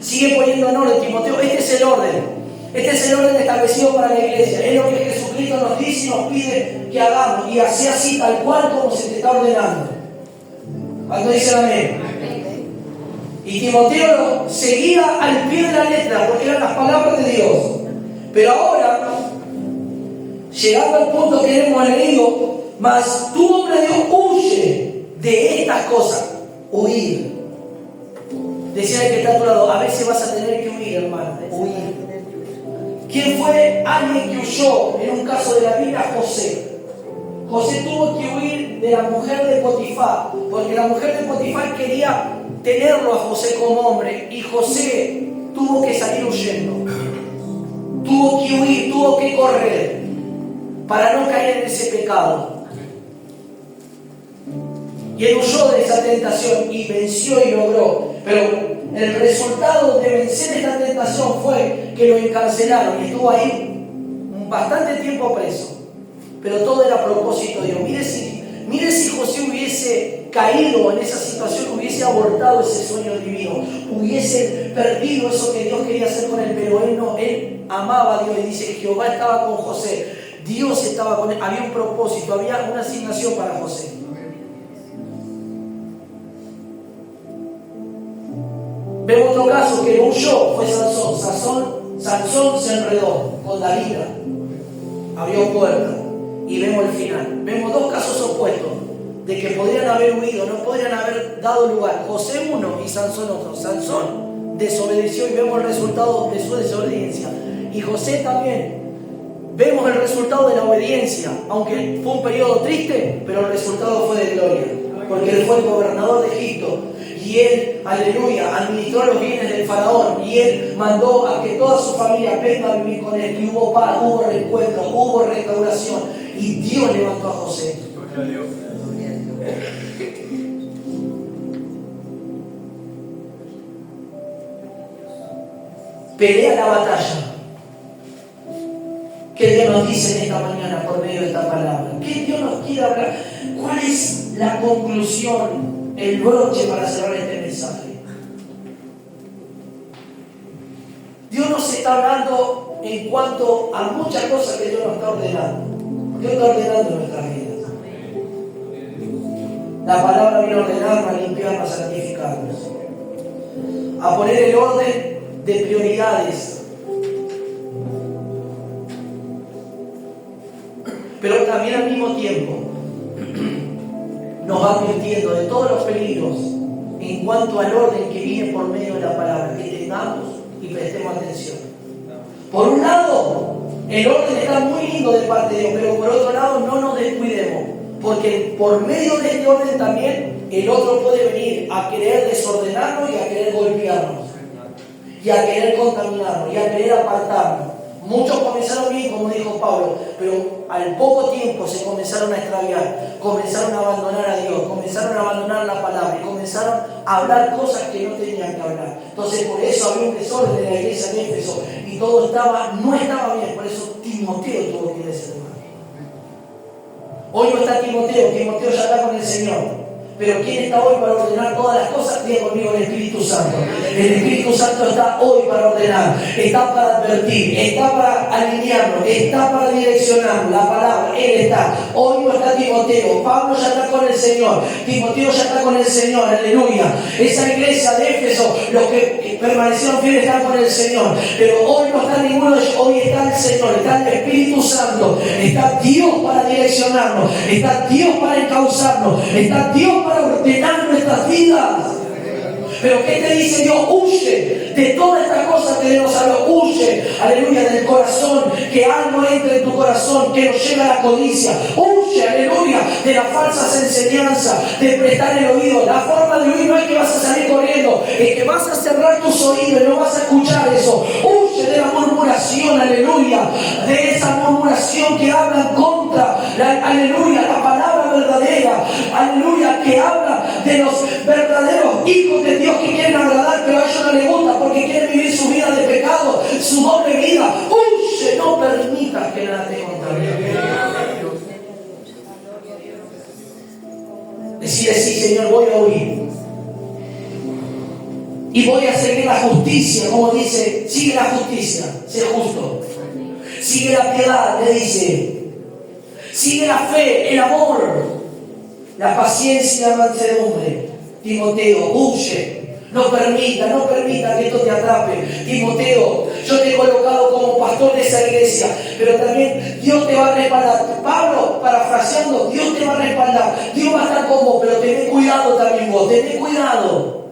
Sigue poniendo en orden, Timoteo. Este es el orden. Este es el orden establecido para la iglesia. Es lo que Jesucristo nos dice y nos pide que hagamos. Y así tal cual como se te está ordenando. ¿Cuántos dicen amén? Y Timoteo seguía al pie de la letra, porque eran las palabras de Dios. Pero ahora, llegando al punto que hemos leído: mas tú, hombre de Dios, huye de estas cosas. Huir. Decía el que está a tu lado: a veces vas a tener que huir, hermano. Huir. ¿Quién fue alguien que huyó en un caso de la Biblia? José. José tuvo que huir de la mujer de Potifar, porque la mujer de Potifar quería tenerlo a José como hombre, y José tuvo que salir huyendo. Tuvo que huir, tuvo que correr para no caer en ese pecado. Y él huyó de esa tentación y venció y logró. Pero el resultado de vencer esta tentación fue que lo encarcelaron y estuvo ahí bastante tiempo preso. Pero todo era a propósito de Dios. Mire si José hubiese caído en esa situación, hubiese abortado ese sueño divino, hubiese perdido eso que Dios quería hacer con él. Pero él amaba a Dios, y dice que Jehová estaba con José. Dios estaba con él. Había un propósito, había una asignación para José. Vemos otro caso que huyó, fue Sansón. Sansón se enredó con Dalila. abrió puerta y vemos el final. Vemos dos casos opuestos de que podrían haber huido, no podrían haber dado lugar. José uno y Sansón otro. Sansón desobedeció y vemos el resultado de su desobediencia. Y José también. Vemos el resultado de la obediencia, aunque fue un periodo triste, pero el resultado fue de gloria, porque él fue el gobernador de Egipto y él, aleluya, administró los bienes del faraón y él mandó a que toda su familia venga a vivir con él y hubo paz, hubo reencuentro, hubo restauración y Dios levantó a José. Pelea la batalla. ¿Qué Dios nos dice en esta mañana por medio de esta palabra? ¿Qué Dios nos quiere hablar? ¿Cuál es la conclusión, el broche para cerrar este mensaje? Dios nos está hablando en cuanto a muchas cosas que Dios nos está ordenando. Dios está ordenando nuestras vidas. La palabra viene a ordenarnos, a limpiarnos, a santificarnos, a poner el orden de prioridades. Pero también al mismo tiempo nos va advirtiendo de todos los peligros en cuanto al orden que viene por medio de la palabra, que tengamos y prestemos atención. Por un lado, el orden está muy lindo de parte de Dios, pero por otro lado no nos descuidemos, porque por medio de este orden también el otro puede venir a querer desordenarnos y a querer golpearnos, y a querer contaminarnos, y a querer apartarnos. Muchos comenzaron bien, como dijo Pablo, pero al poco tiempo se comenzaron a extraviar, comenzaron a abandonar a Dios, comenzaron a abandonar la palabra y comenzaron a hablar cosas que no tenían que hablar. Entonces por eso había un desorden de la iglesia de Éfeso y todo no estaba bien, por eso Timoteo tuvo que ir a ese lugar. Hoy no está Timoteo ya está con el Señor. Pero ¿quién está hoy para ordenar todas las cosas? Diga conmigo, el Espíritu Santo. El Espíritu Santo está hoy para ordenar, está para advertir, está para alinearnos, está para direccionarnos. La palabra, Él está. Hoy no está Timoteo, Pablo ya está con el Señor, Timoteo ya está con el Señor, aleluya. Esa iglesia de Éfeso, los que permanecieron fieles están con el Señor. Pero hoy no está ninguno de ellos, hoy está el Señor, está el Espíritu Santo, está Dios para direccionarnos, está Dios para encauzarnos, está Dios para ordenar nuestras vidas. Pero ¿qué te dice Dios? Huye de todas estas cosas que Dios nos habló. Huye, aleluya, del corazón, que algo entre en tu corazón, que nos lleva a la codicia. Huye, aleluya, de las falsas enseñanzas, de prestar el oído. La forma de oír no es que vas a salir corriendo, es que vas a cerrar tus oídos y no vas a escuchar eso. Huye de la murmuración, aleluya, de esa murmuración que habla contra, aleluya, la palabra verdadera, aleluya, que habla de los verdaderos hijos de Dios que quieren agradar, pero a ellos no les gusta porque quieren vivir su vida de pecado, su doble vida. Huye, no permitas que nada te contamine. Decide, sí, Señor, voy a oír y voy a seguir la justicia, como dice, sigue la justicia, sé justo, sigue la piedad, le dice, sigue la fe, el amor, la paciencia, la mansedumbre. Timoteo, huye, no permita que esto te atrape. Timoteo, yo te he colocado como pastor de esa iglesia, pero también Dios te va a respaldar. Pablo, parafraseando, Dios te va a respaldar, Dios va a estar con vos, pero tened cuidado también vos, tened cuidado.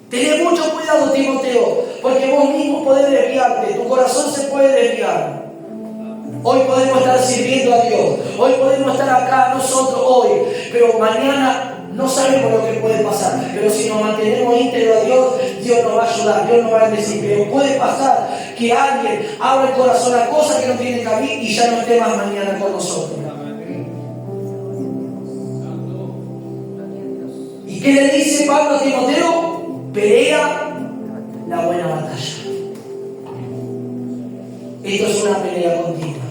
Tened mucho cuidado, Timoteo, porque vos mismo podés desviarte, tu corazón se puede desviar. Hoy podemos estar sirviendo a Dios, hoy podemos estar acá nosotros hoy, pero mañana no sabemos lo que puede pasar. Pero si nos mantenemos íntegros a Dios, Dios nos va a ayudar, Dios nos va a decir. Pero puede pasar que alguien abra el corazón a cosas que no tienen cabida y ya no esté más mañana con nosotros. ¿Y qué le dice Pablo a Timoteo? Pelea la buena batalla. Esto es una pelea continua.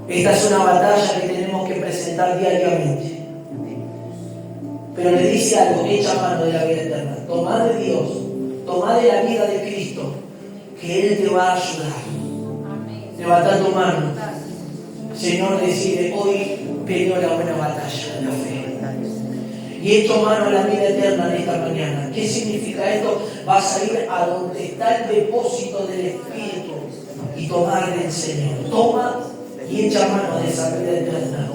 Esta es una batalla que tenemos que presentar diariamente. Pero le dice algo, echa mano de la vida eterna. Tomad de Dios, tomad de la vida de Cristo, que Él te va a ayudar. Levanta tu mano. Señor, decide, hoy peleo la buena batalla de la fe. Y echo mano a la vida eterna en esta mañana. ¿Qué significa esto? Vas a ir a donde está el depósito del Espíritu. y tomar del Señor. Toma y echa mano de esa vida eterna.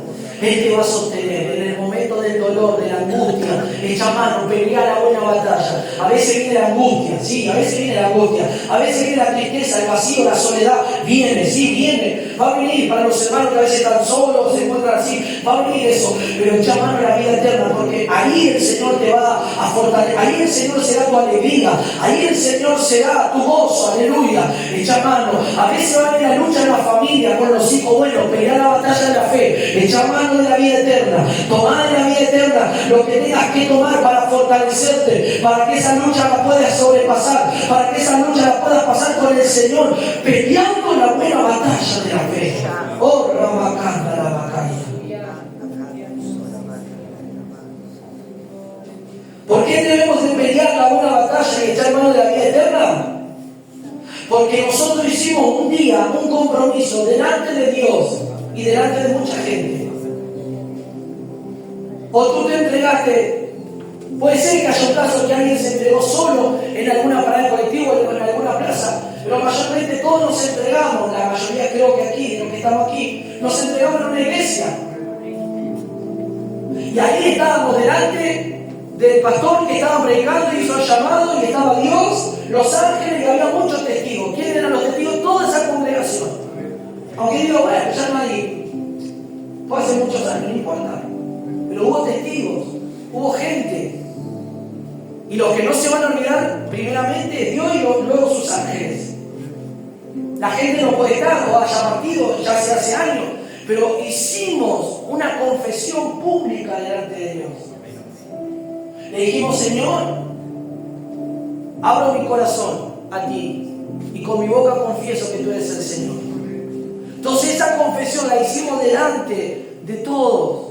Él te va a sostener en el momento del dolor, de la angustia. Echa mano, pelea la buena batalla. A veces viene la angustia, sí, a veces viene la angustia. A veces viene la tristeza, el vacío, la soledad. Viene, sí, viene. Va a venir para los hermanos que a veces están solos, se encuentran así. Va a venir eso, pero echa mano a la vida eterna, porque ahí el Señor te va a fortalecer. Ahí el Señor será tu alegría. Ahí el Señor será tu gozo, aleluya. Echa mano. A veces va a venir la lucha en la familia, con los hijos. Bueno, pelear la batalla de la fe. Echa mano de la vida eterna, tomar de la vida eterna lo que tengas que tomar para fortalecerte, para que esa lucha la puedas sobrepasar, para que esa lucha la puedas pasar con el Señor, peleando la buena batalla de la fe. Oh, Ramacanda, la Bacaya. ¿Por qué debemos de pelear la buena batalla y echar mano de la vida eterna? Porque nosotros hicimos un día un compromiso delante de Dios y delante de mucha gente. O tú te entregaste. Puede ser que haya un caso que alguien se entregó solo en alguna parada colectiva o en alguna plaza, pero mayormente todos nos entregamos, la mayoría creo que aquí, los que estamos aquí, nos entregamos en una iglesia. Y ahí estábamos delante del pastor que estaba predicando, hizo el llamado y estaba Dios, los ángeles, y había muchos testigos. ¿Quiénes eran los testigos? Toda esa congregación. Aunque digo, bueno, ya no hay, fue hace muchos años, no importa. Pero hubo testigos, hubo gente. Y los que no se van a olvidar, primeramente, Dios y luego sus ángeles. La gente no puede estar o haya partido, ya hace años, pero hicimos una confesión pública delante de Dios. Le dijimos, Señor, abro mi corazón a ti y con mi boca confieso que tú eres el Señor. Entonces esa confesión la hicimos delante de todos.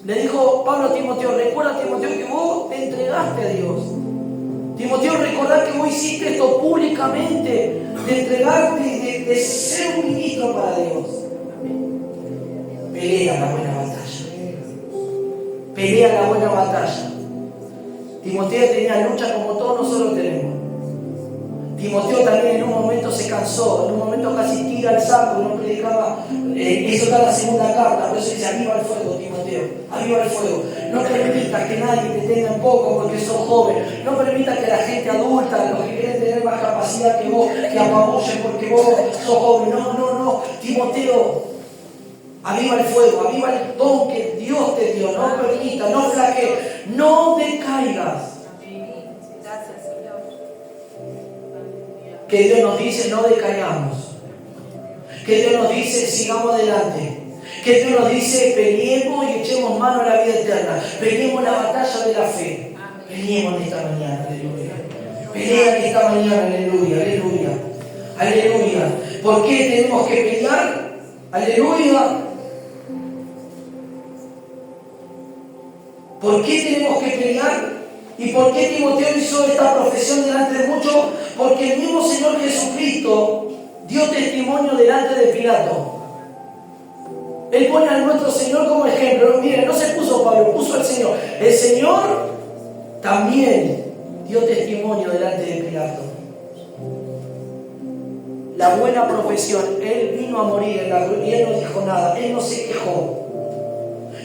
Le dijo Pablo a Timoteo, recuerda, Timoteo, que vos te entregaste a Dios. Timoteo, recordad que vos hiciste esto públicamente, de entregarte, de ser un ministro para Dios. Pelea la buena batalla. Pelea la buena batalla. Timoteo tenía lucha como todos nosotros tenemos. Timoteo también en un momento se cansó, en un momento casi tira el saco y no predicaba. Eso está en la segunda carta, por eso dice, aviva el fuego, Timoteo, aviva el fuego. No permitas que nadie te tenga en poco porque sos joven. No permitas que la gente adulta, los que quieren tener más capacidad que vos, que apabullen porque vos sos joven. No, Timoteo, aviva el fuego, aviva el don que Dios te dio. No permitas, no flaquees, no decaigas. Que Dios nos dice, no decaigamos. Que Dios nos dice, sigamos adelante. Que Dios nos dice, peleemos y echemos mano a la vida eterna. Peleemos la batalla de la fe. Peleemos en esta mañana, aleluya. Pelea en esta mañana, aleluya, aleluya. Aleluya. ¿Por qué tenemos que pelear? Aleluya. ¿Por qué tenemos que pelear? ¿Y por qué Timoteo hizo esta profesión delante de muchos? Porque el mismo Señor Jesucristo dio testimonio delante de Pilato. Él pone a nuestro Señor como ejemplo. Miren, no se puso Pablo, puso al Señor. El Señor también dio testimonio delante de Pilato. La buena profesión. Él vino a morir en la cruz y Él no dijo nada. Él no se quejó.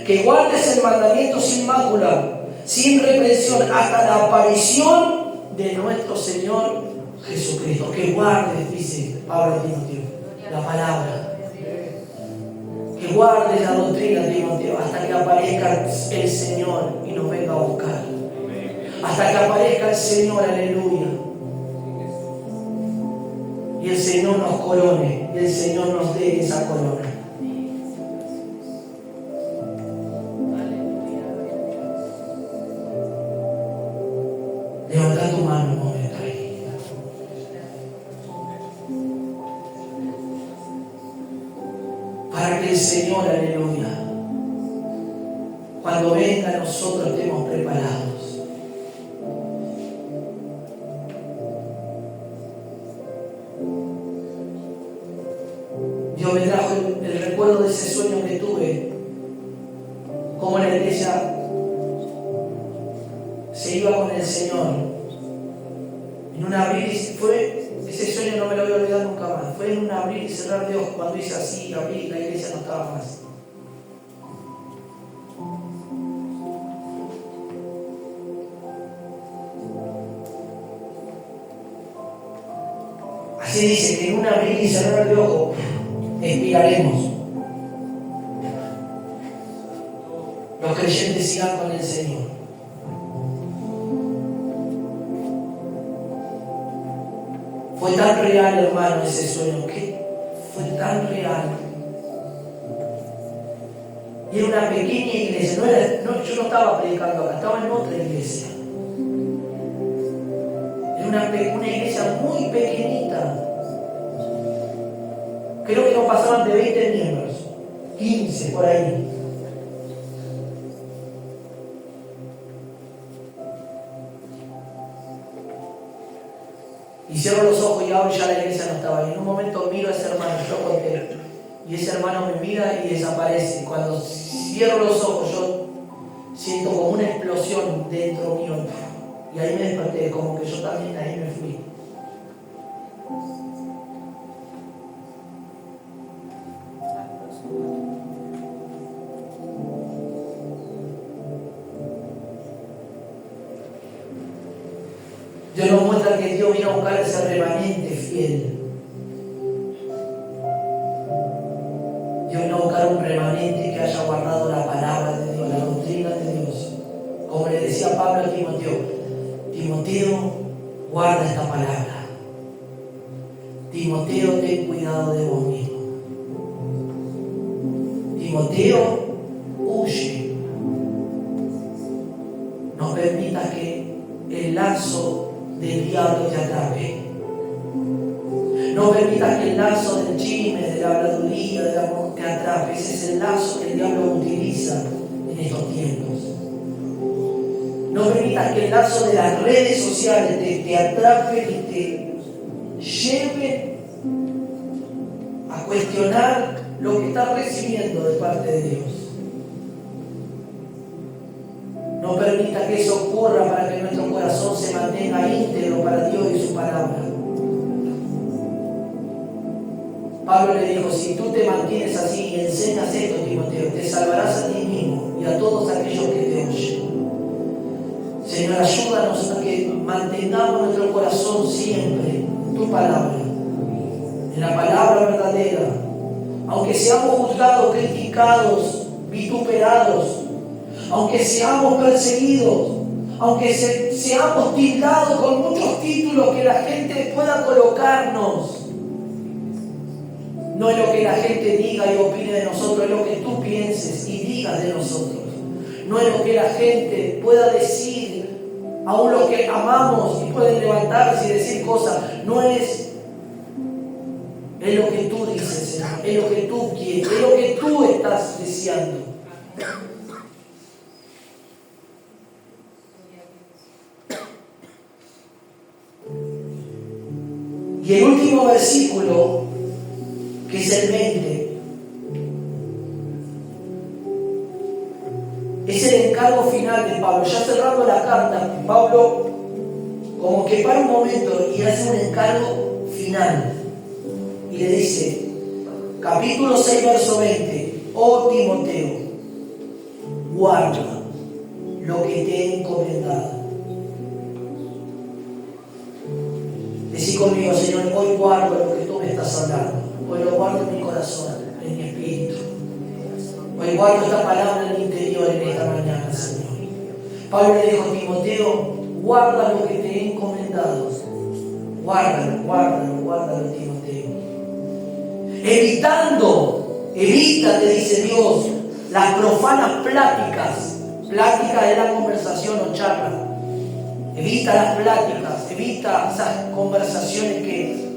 Que guardes el mandamiento sin mácula, sin reprensión, hasta la aparición de nuestro Señor Jesucristo. Que guardes, dice Pablo a Timoteo, la palabra. Que guardes la doctrina, Timoteo, hasta que aparezca el Señor y nos venga a buscar. Hasta que aparezca el Señor, aleluya. Y el Señor nos corone, y el Señor nos dé esa corona. Levanta tu mano un momento ahí. Para que el Señor, aleluya, cuando venga nosotros estemos preparados. Dios me trajo el recuerdo de ese sueño que tuve, como la iglesia se iba con el Señor en un abril. Ese sueño no me lo voy a olvidar nunca más. fue en un abrir y cerrar de ojos. Cuando hice así, abrí, la iglesia no estaba más. Así dice que en un abrir y cerrar de ojos expiraremos. Los creyentes sigan con el Señor. Fue tan real, hermano, ese sueño, que fue tan real. Y era una pequeña iglesia, yo no estaba predicando acá, estaba en otra iglesia. Era una iglesia muy pequeñita. Creo que no pasaban de 20 miembros, 15 por ahí. Y cierro los ojos y abro y ya la iglesia no estaba. Y en un momento miro a ese hermano, yo conté, y ese hermano me mira y desaparece. Cuando cierro los ojos, yo siento como una explosión dentro mío. Y ahí me desperté, como que yo también ahí me fui. Dios nos muestra que Dios vino a buscar ese remanente fiel. Dios vino a buscar un remanente que haya guardado la palabra de Dios, la doctrina de Dios. Como le decía Pablo a Timoteo, Timoteo, guarda esta palabra. Timoteo, ten cuidado de vos mismo. Timoteo, huye. No permitas que el lazo del diablo te atrape. No permitas que el lazo del chisme, de la habladuría, del amor te atrape. Ese es el lazo que el diablo utiliza en estos tiempos. No permitas que el lazo de las redes sociales te atrape y te lleve a cuestionar lo que estás recibiendo de parte de Dios. No permita que eso ocurra para que nuestro corazón se mantenga íntegro para Dios y su palabra. Pablo le dijo, si tú te mantienes así y enseñas esto, Timoteo, te salvarás a ti mismo y a todos aquellos que te oyen. Señor, ayúdanos a que mantengamos nuestro corazón siempre en tu palabra, en la palabra verdadera. Aunque seamos juzgados, criticados, vituperados, aunque seamos perseguidos, aunque seamos tildados con muchos títulos que la gente pueda colocarnos, no es lo que la gente diga y opine de nosotros, es lo que tú pienses y digas de nosotros. No es lo que la gente pueda decir, aún los que amamos y pueden levantarse y decir cosas, no es lo que tú dices, Señor, es lo que tú quieres, es lo que tú estás deseando. Y el último versículo, que es el 20, es el encargo final de Pablo. Ya cerrando la carta, Pablo como que para un momento y hace un encargo final. Y le dice, capítulo 6, verso 20, oh Timoteo, guarda lo que te he encomendado. Decí conmigo, Señor, hoy guardo lo que tú me estás hablando. Hoy lo guardo en mi corazón, en mi espíritu. Hoy guardo esta palabra en mi interior en esta mañana, Señor. Pablo le dijo a Timoteo, guarda lo que te he encomendado. Guárdalo, Timoteo. Evita, te dice Dios, las profanas pláticas. Plática es la conversación o charla. Evita las pláticas, evita esas conversaciones que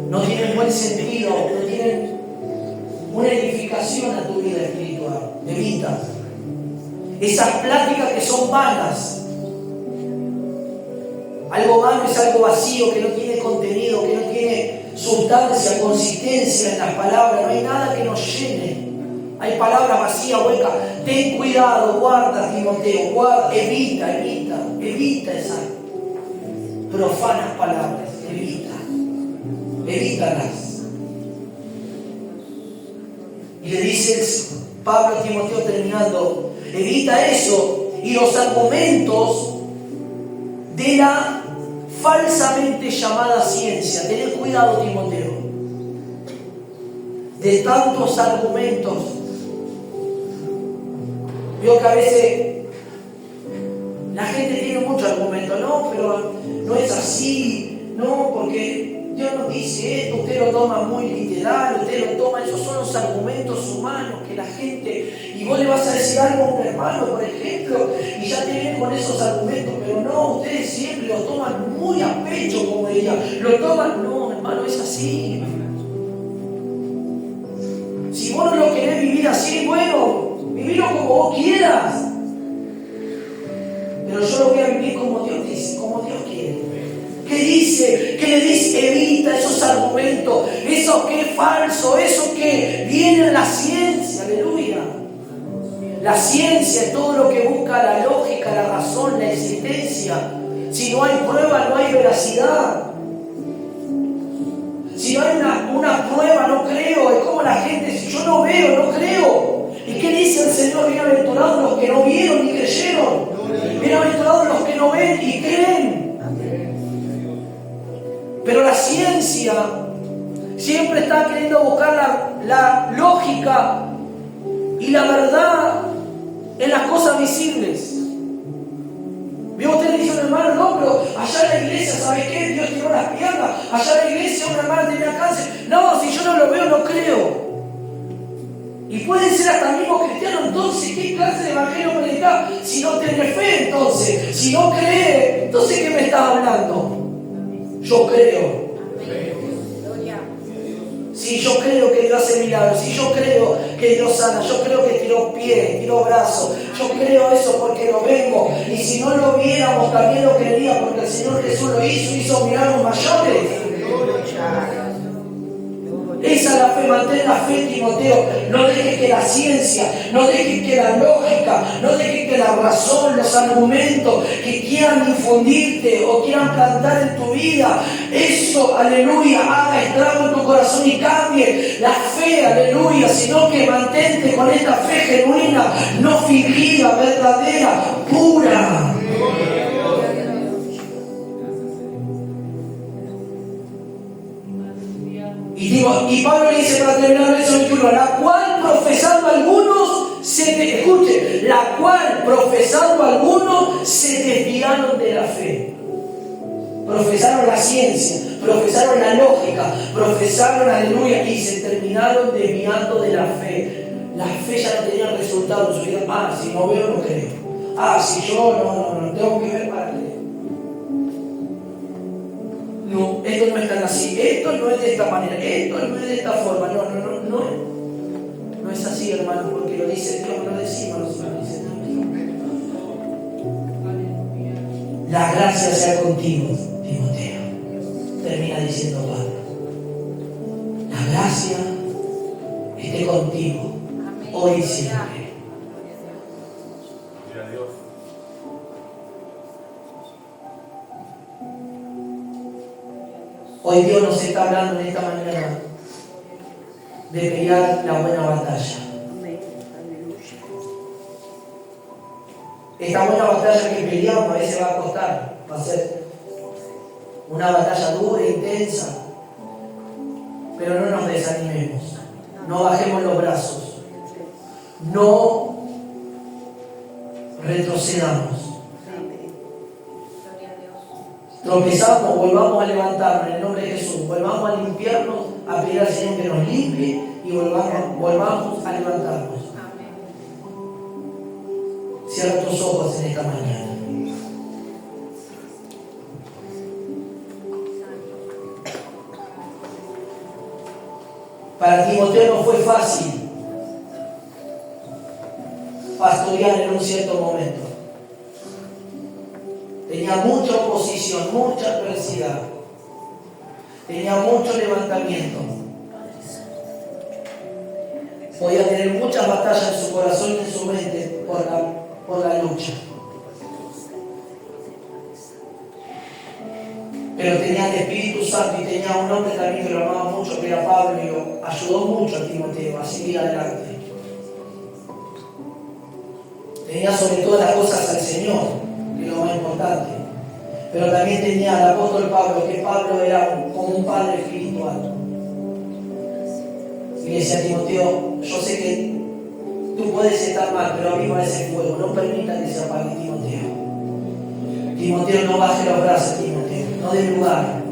no tienen buen sentido, no tienen una edificación a tu vida espiritual. Evita esas pláticas que son vanas. Algo vano es algo vacío, que no tiene contenido, que no tiene sustancia, consistencia en las palabras. No hay nada que nos llene. Hay palabras vacías, huecas. Ten cuidado, guarda, Timoteo, guarda, evita esas profanas palabras. Evita evítalas. Y le dice Pablo a Timoteo terminando, evita eso y los argumentos de la falsamente llamada ciencia. Tened cuidado, Timoteo, de tantos argumentos. Veo que a veces la gente tiene muchos argumentos, no, pero no es así, no, porque Dios nos dice esto, usted lo toma muy literal, usted lo toma, esos son los argumentos humanos que la gente, y vos le vas a decir algo a un hermano, por ejemplo, y ya te vienen con esos argumentos, pero no, ustedes siempre lo toman muy a pecho, como diría, lo toman, no, hermano, es así. Si vos no lo querés vivir así, bueno, vivirlo como vos quieras. Pero yo lo voy a vivir como Dios dice, como Dios quiere. ¿Qué dice? ¿Qué le dice? Evita esos argumentos, eso que es falso, eso que viene en la ciencia, aleluya. La ciencia es todo lo que busca la lógica, la razón, la existencia. Si no hay prueba, no hay veracidad. Si no hay una prueba, no creo. Es como la gente, si yo no veo, no creo. ¿Y qué dice el Señor? Bienaventurados los que no vieron ni creyeron. Bienaventurados los que no ven y creen. Pero la ciencia siempre está queriendo buscar la lógica y la verdad en las cosas visibles. Vio usted dice un hermano, no, pero allá en la iglesia, ¿sabe qué? Dios tiró las piernas. Allá en la iglesia una hermana tenía cáncer. No, si yo no lo veo, no creo. Y pueden ser hasta mismos cristianos. Entonces, ¿qué clase de evangelio predicar? Si no tenés fe, entonces. Si no crees, entonces, ¿qué me estás hablando? Yo creo. Si yo creo que Dios hace milagros, si yo creo que Dios sana, yo creo que tiró pies, tiró brazos, yo creo eso porque lo vemos. Y si no lo viéramos, también lo creería, porque el Señor Jesús lo hizo milagros mayores. Esa es la fe, mantén la fe, Timoteo. No dejes que la ciencia, no dejes que la lógica, no dejes que la razón, los argumentos que quieran infundirte o quieran plantar en tu vida, eso, aleluya, haga estrago en tu corazón y cambie la fe, aleluya, sino que mantente con esta fe genuina, no fingida, verdadera, pura. Y Pablo le dice para terminar el verso 21, la cual profesando algunos se desviaron de la fe. Profesaron la ciencia, profesaron la lógica, profesaron aleluya y se terminaron desviando de la fe. La fe ya no tenía resultado en su vida. Si no veo, no creo. Si yo no tengo que ver para creer. No, esto no es tan así, esto no es de esta manera, esto no es de esta forma, no es así, hermano, porque lo dice Dios, no lo decimos nosotros, lo dice Dios. La gracia sea contigo, Timoteo, termina diciendo Pablo. La gracia esté contigo, hoy y siempre. Hoy Dios nos está hablando en esta mañana de pelear la buena batalla. Esta buena batalla que peleamos a veces va a costar, va a ser una batalla dura e intensa, pero no nos desanimemos, no bajemos los brazos, no retrocedamos. Tropezamos, volvamos a levantarnos en el nombre de Jesús, volvamos a limpiarnos, a pedir al Señor que nos limpie y volvamos a levantarnos. Cierra tus ojos en esta mañana. Para Timoteo no fue fácil pastorear en un cierto momento. Tenía mucha oposición, mucha adversidad. Tenía mucho levantamiento. Podía tener muchas batallas en su corazón y en su mente por la lucha. pero tenía el Espíritu Santo y tenía un hombre también que lo amaba mucho, que era Pablo, y lo ayudó mucho a Timoteo a seguir adelante. Tenía sobre todas las cosas al Señor, que es lo más importante, pero también tenía al apóstol Pablo, que Pablo era como un padre espiritual. Y le decía a Timoteo, yo sé que tú puedes estar mal, pero aviva ese fuego, no permita que se apague, Timoteo. Timoteo, no baje los brazos, Timoteo, no dé lugar.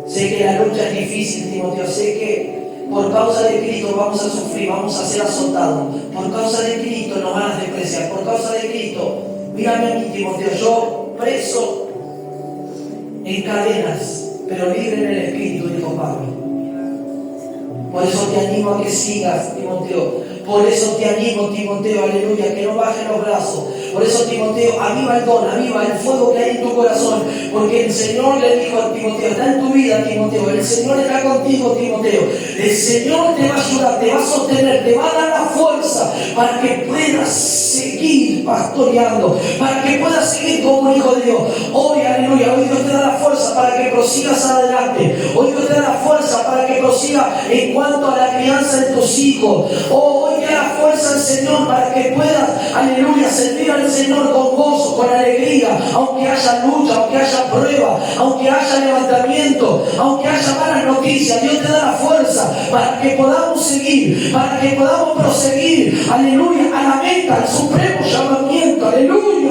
Sé que la lucha es difícil, Timoteo, sé que por causa de Cristo vamos a sufrir, vamos a ser azotados. Por causa de Cristo nos van a despreciar, por causa de Cristo. Mírame aquí, Timoteo, yo preso en cadenas, pero libre en el Espíritu, dijo Pablo. Por eso te animo a que sigas, Timoteo. Por eso te animo, Timoteo, aleluya, que no bajes los brazos. Por eso, Timoteo, aviva el don, aviva el fuego que hay en tu corazón. Porque el Señor le dijo a Timoteo, está en tu vida, Timoteo. El Señor está contigo, Timoteo. El Señor te va a ayudar, te va a sostener, te va a dar la fuerza para que puedas seguir pastoreando, para que puedas seguir como hijo de Dios. Hoy, aleluya, hoy Dios te da la fuerza para que prosigas adelante. Hoy Dios te da la fuerza para que prosigas en cuanto a la crianza de tus hijos. Hoy te da la fuerza al Señor para que puedas, aleluya, servir al Señor con gozo, con alegría, aunque haya lucha, aunque haya prueba, aunque haya levantamiento, aunque haya malas noticias. Dios te da la fuerza para que podamos seguir, para que podamos proseguir, aleluya, a la meta, al supremo llamamiento, aleluya.